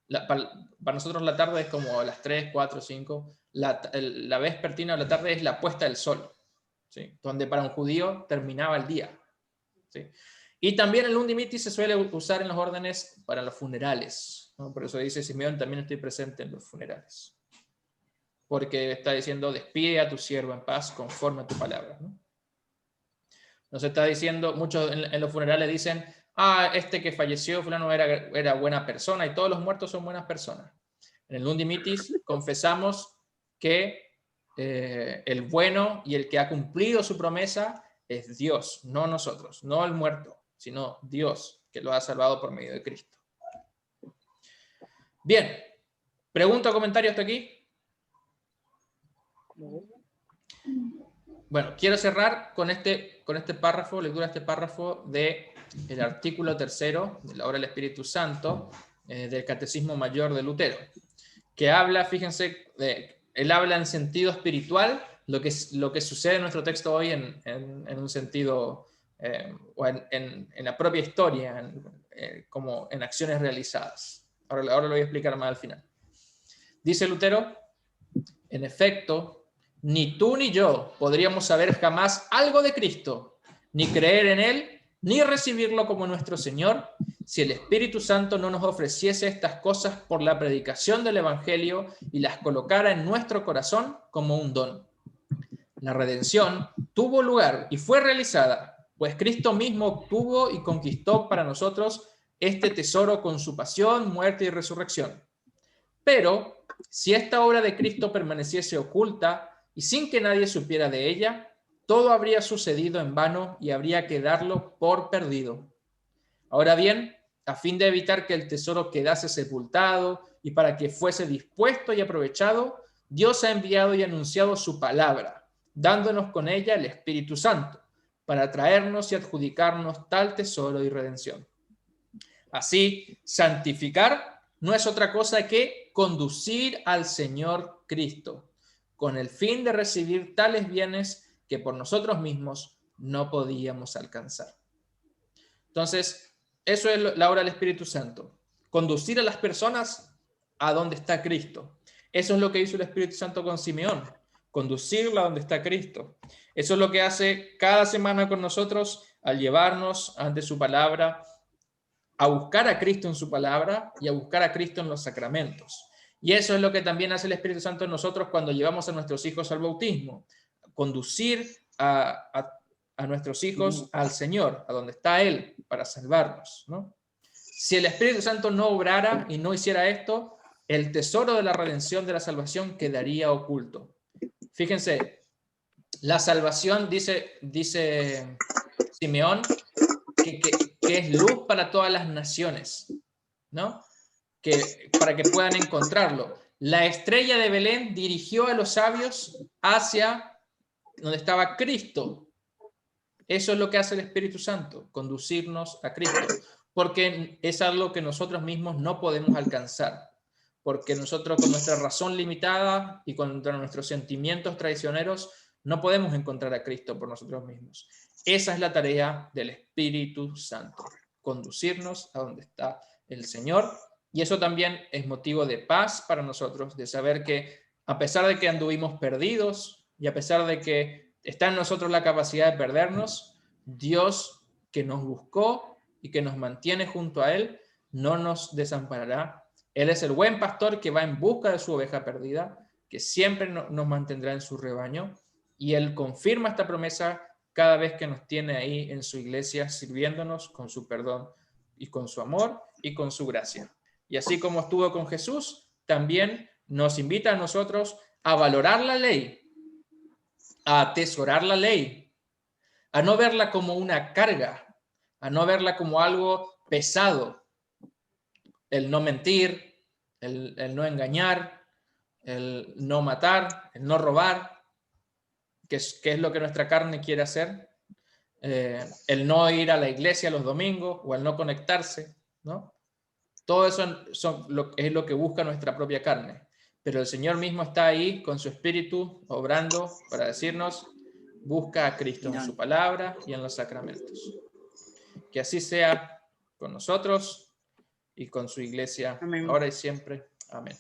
para nosotros la tarde es como a las 3, 4, 5. La vespertina o la tarde es la puesta del sol, ¿sí? Donde para un judío terminaba el día, ¿sí? Y también el Nunc Dimittis se suele usar en los órdenes para los funerales, ¿no? Por eso dice Simeón, también estoy presente en los funerales. Porque está diciendo, despide a tu siervo en paz conforme a tu palabra, ¿no? Nos está diciendo, muchos en los funerales dicen, este que falleció, fulano era buena persona, y todos los muertos son buenas personas. En el Nunc Dimittis confesamos que el bueno y el que ha cumplido su promesa es Dios, no nosotros, no el muerto, sino Dios, que lo ha salvado por medio de Cristo. Bien, ¿pregunta o comentario hasta aquí? Bueno, quiero cerrar con este párrafo, lectura de este párrafo del artículo 3 de la obra del Espíritu Santo del Catecismo Mayor de Lutero, que habla, fíjense, él habla en sentido espiritual, lo que sucede en nuestro texto hoy en un sentido, o en la propia historia, como en acciones realizadas. Ahora lo voy a explicar más al final. Dice Lutero, en efecto, ni tú ni yo podríamos saber jamás algo de Cristo, ni creer en Él, ni recibirlo como nuestro Señor, si el Espíritu Santo no nos ofreciese estas cosas por la predicación del Evangelio y las colocara en nuestro corazón como un don. La redención tuvo lugar y fue realizada, pues Cristo mismo obtuvo y conquistó para nosotros este tesoro con su pasión, muerte y resurrección. Pero si esta obra de Cristo permaneciese oculta y sin que nadie supiera de ella, todo habría sucedido en vano y habría que darlo por perdido. Ahora bien, a fin de evitar que el tesoro quedase sepultado y para que fuese dispuesto y aprovechado, Dios ha enviado y anunciado su palabra, dándonos con ella el Espíritu Santo, para traernos y adjudicarnos tal tesoro y redención. Así, santificar no es otra cosa que conducir al Señor Cristo, con el fin de recibir tales bienes que por nosotros mismos no podíamos alcanzar. Entonces, eso es la obra del Espíritu Santo, conducir a las personas a donde está Cristo. Eso es lo que hizo el Espíritu Santo con Simeón, conducirla a donde está Cristo. Eso es lo que hace cada semana con nosotros al llevarnos ante su palabra, a buscar a Cristo en su palabra y a buscar a Cristo en los sacramentos. Y eso es lo que también hace el Espíritu Santo en nosotros cuando llevamos a nuestros hijos al bautismo, conducir a nuestros hijos al Señor, a donde está Él, para salvarnos, ¿no? Si el Espíritu Santo no obrara y no hiciera esto, el tesoro de la redención, de la salvación, quedaría oculto. Fíjense, la salvación, dice Simeón, que es luz para todas las naciones, ¿no? Para que puedan encontrarlo. La estrella de Belén dirigió a los sabios hacia donde estaba Cristo. Eso es lo que hace el Espíritu Santo, conducirnos a Cristo, porque es algo que nosotros mismos no podemos alcanzar, porque nosotros con nuestra razón limitada y con nuestros sentimientos traicioneros no podemos encontrar a Cristo por nosotros mismos. Esa es la tarea del Espíritu Santo, conducirnos a donde está el Señor, y eso también es motivo de paz para nosotros, de saber que a pesar de que anduvimos perdidos y a pesar de que está en nosotros la capacidad de perdernos, Dios que nos buscó y que nos mantiene junto a Él, no nos desamparará. Él es el buen pastor que va en busca de su oveja perdida, que siempre nos mantendrá en su rebaño, y Él confirma esta promesa cada vez que nos tiene ahí en su iglesia, sirviéndonos con su perdón y con su amor y con su gracia. Y así como estuvo con Jesús, también nos invita a nosotros a valorar la ley, a atesorar la ley, a no verla como una carga, a no verla como algo pesado. El no mentir, el no engañar, el no matar, el no robar, que es lo que nuestra carne quiere hacer, el no ir a la iglesia los domingos o el no conectarse, ¿no? Todo eso es lo que busca nuestra propia carne. Pero el Señor mismo está ahí con su Espíritu obrando para decirnos, busca a Cristo en su palabra y en los sacramentos. Que así sea con nosotros y con su iglesia, amén, ahora y siempre. Amén.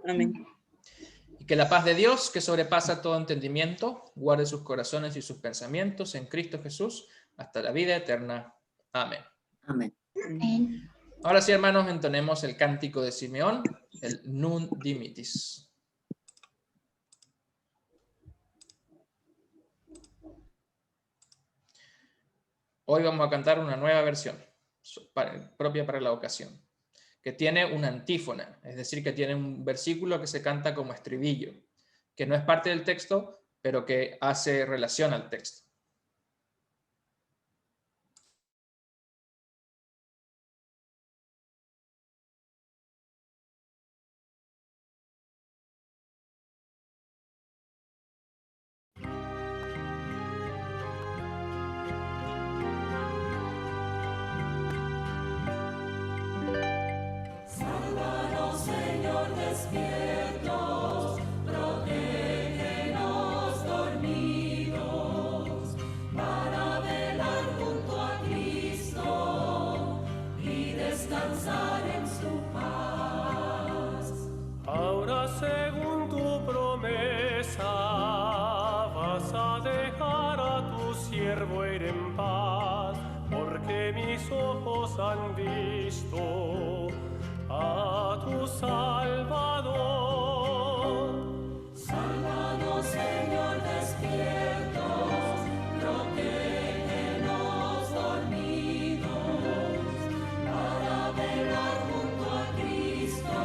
Amén. Y que la paz de Dios, que sobrepasa todo entendimiento, guarde sus corazones y sus pensamientos en Cristo Jesús hasta la vida eterna. Amén. Amén. Amén. Ahora sí, hermanos, entonemos el cántico de Simeón, el Nun Dimittis. Hoy vamos a cantar una nueva versión, propia para la ocasión, que tiene una antífona, es decir, que tiene un versículo que se canta como estribillo, que no es parte del texto, pero que hace relación al texto. Han visto a tu Salvador. Sálvanos, Señor, despiertos, protégenos dormidos, para velar junto a Cristo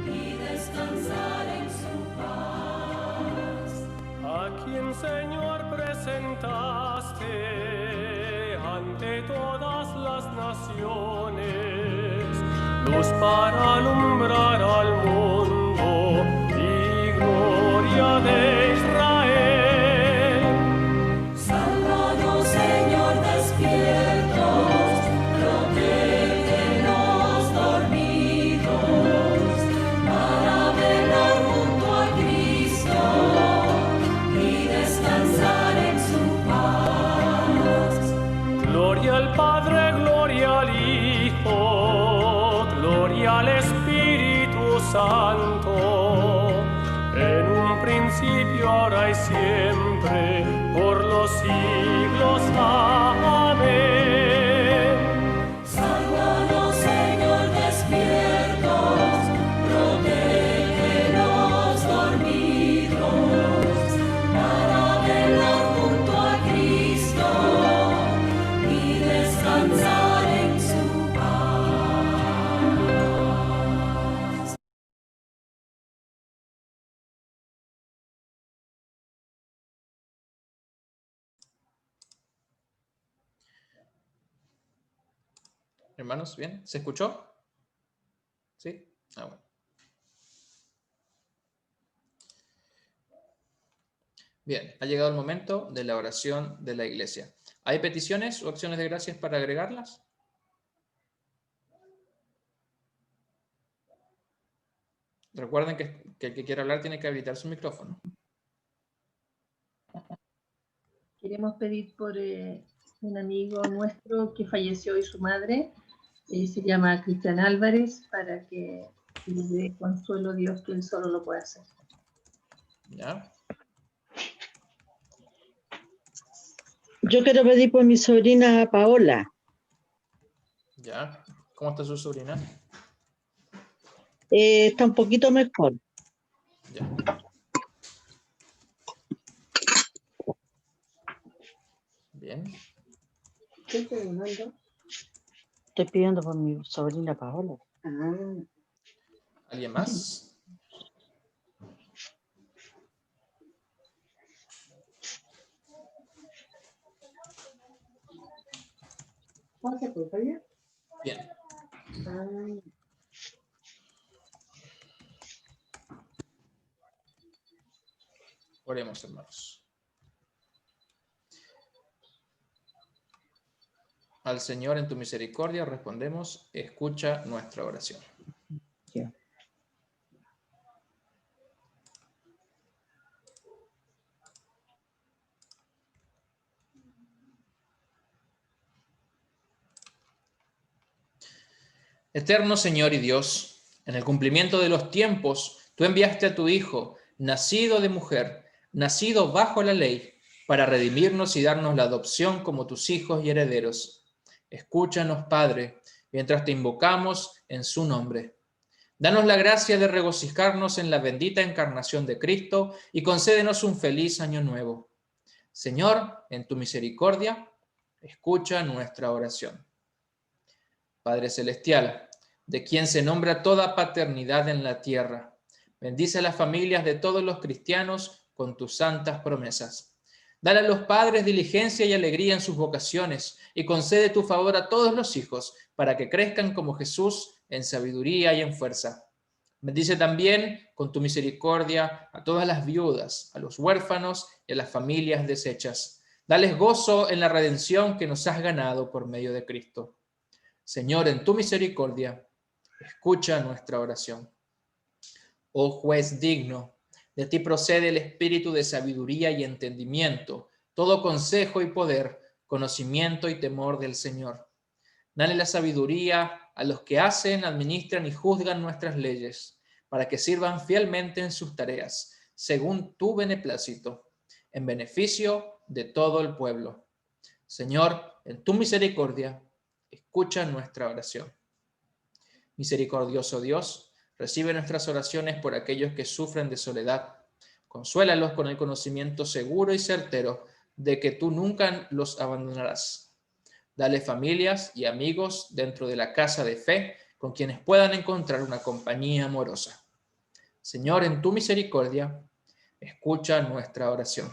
y descansar en su paz. A quien, Señor, presentaste ante todas las naciones, luz para alumbrar al mundo y gloria de Israel. Santo, en un principio, ahora y siempre, por los siglos. Amén. Sálvanos, Señor, despiertos, protégenos dormidos, para velar junto a Cristo y descansar en su paz. Hermanos, ¿bien? ¿Se escuchó? ¿Sí? Ah, bueno. Bien, ha llegado el momento de la oración de la iglesia. ¿Hay peticiones o acciones de gracias para agregarlas? Recuerden que el que quiera hablar tiene que habilitar su micrófono. Queremos pedir por un amigo nuestro que falleció hoy, su madre, se llama Cristian Álvarez, para que le dé consuelo a Dios, que él solo lo puede hacer. ¿Ya? Yo quiero pedir por mi sobrina Paola. ¿Ya? ¿Cómo está su sobrina? Está un poquito mejor. Ya. Bien. ¿Qué estoy llamando? Estoy pidiendo por mi sobrina Paola. ¿Alguien más? Bien. Oremos, hermanos. Al Señor en tu misericordia respondemos, escucha nuestra oración. Ya. Eterno Señor y Dios, en el cumplimiento de los tiempos, tú enviaste a tu Hijo, nacido de mujer, nacido bajo la ley, para redimirnos y darnos la adopción como tus hijos y herederos. Escúchanos, Padre, mientras te invocamos en su nombre. Danos la gracia de regocijarnos en la bendita encarnación de Cristo y concédenos un feliz año nuevo. Señor, en tu misericordia, escucha nuestra oración. Padre Celestial, de quien se nombra toda paternidad en la tierra, bendice a las familias de todos los cristianos con tus santas promesas. Dale a los padres diligencia y alegría en sus vocaciones y concede tu favor a todos los hijos para que crezcan como Jesús en sabiduría y en fuerza. Bendice también con tu misericordia a todas las viudas, a los huérfanos y a las familias deshechas. Dales gozo en la redención que nos has ganado por medio de Cristo. Señor, en tu misericordia, escucha nuestra oración. Oh juez digno, de ti procede el espíritu de sabiduría y entendimiento, todo consejo y poder, conocimiento y temor del Señor. Dale la sabiduría a los que hacen, administran y juzgan nuestras leyes, para que sirvan fielmente en sus tareas, según tu beneplácito, en beneficio de todo el pueblo. Señor, en tu misericordia, escucha nuestra oración. Misericordioso Dios, recibe nuestras oraciones por aquellos que sufren de soledad. Consuélalos con el conocimiento seguro y certero de que tú nunca los abandonarás. Dale familias y amigos dentro de la casa de fe con quienes puedan encontrar una compañía amorosa. Señor, en tu misericordia, escucha nuestra oración.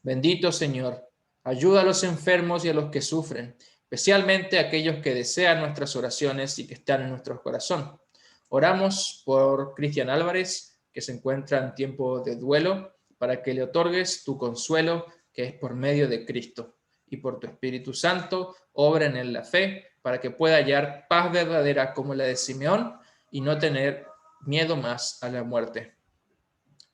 Bendito Señor, ayuda a los enfermos y a los que sufren, especialmente a aquellos que desean nuestras oraciones y que están en nuestro corazón. Oramos por Cristian Álvarez, que se encuentra en tiempo de duelo, para que le otorgues tu consuelo, que es por medio de Cristo, y por tu Espíritu Santo, obra en él la fe, para que pueda hallar paz verdadera como la de Simeón y no tener miedo más a la muerte.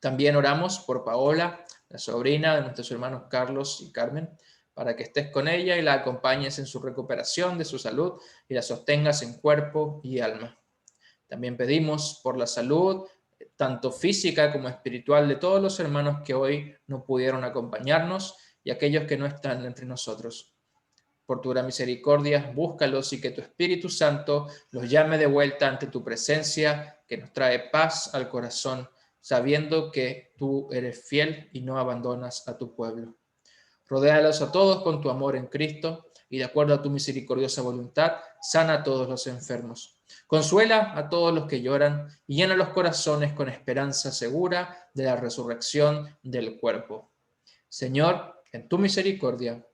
También oramos por Paola, la sobrina de nuestros hermanos Carlos y Carmen, para que estés con ella y la acompañes en su recuperación de su salud y la sostengas en cuerpo y alma. También pedimos por la salud, tanto física como espiritual, de todos los hermanos que hoy no pudieron acompañarnos y aquellos que no están entre nosotros. Por tu gran misericordia, búscalos y que tu Espíritu Santo los llame de vuelta ante tu presencia, que nos trae paz al corazón, sabiendo que tú eres fiel y no abandonas a tu pueblo. Rodéalos a todos con tu amor en Cristo y de acuerdo a tu misericordiosa voluntad, sana a todos los enfermos. Consuela a todos los que lloran y llena los corazones con esperanza segura de la resurrección del cuerpo. Señor, en tu misericordia,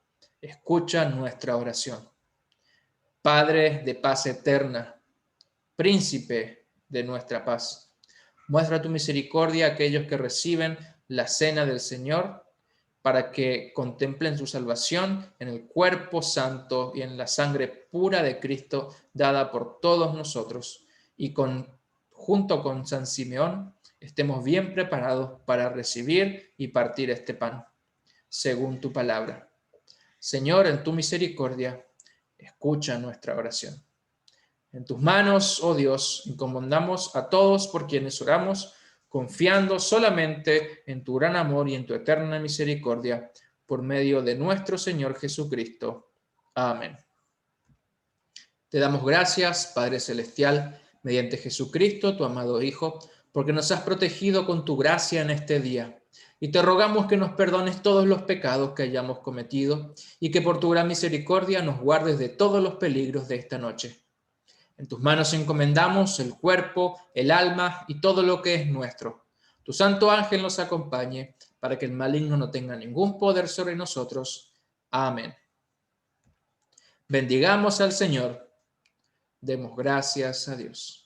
escucha nuestra oración. Padre de paz eterna, príncipe de nuestra paz, muestra tu misericordia a aquellos que reciben la cena del Señor para que contemplen su salvación en el cuerpo santo y en la sangre pura de Cristo dada por todos nosotros y junto con San Simeón estemos bien preparados para recibir y partir este pan, según tu palabra. Señor, en tu misericordia, escucha nuestra oración. En tus manos, oh Dios, encomendamos a todos por quienes oramos, confiando solamente en tu gran amor y en tu eterna misericordia, por medio de nuestro Señor Jesucristo. Amén. Te damos gracias, Padre Celestial, mediante Jesucristo, tu amado Hijo, porque nos has protegido con tu gracia en este día. Y te rogamos que nos perdones todos los pecados que hayamos cometido y que por tu gran misericordia nos guardes de todos los peligros de esta noche. En tus manos encomendamos el cuerpo, el alma y todo lo que es nuestro. Tu santo ángel nos acompañe para que el maligno no tenga ningún poder sobre nosotros. Amén. Bendigamos al Señor. Demos gracias a Dios.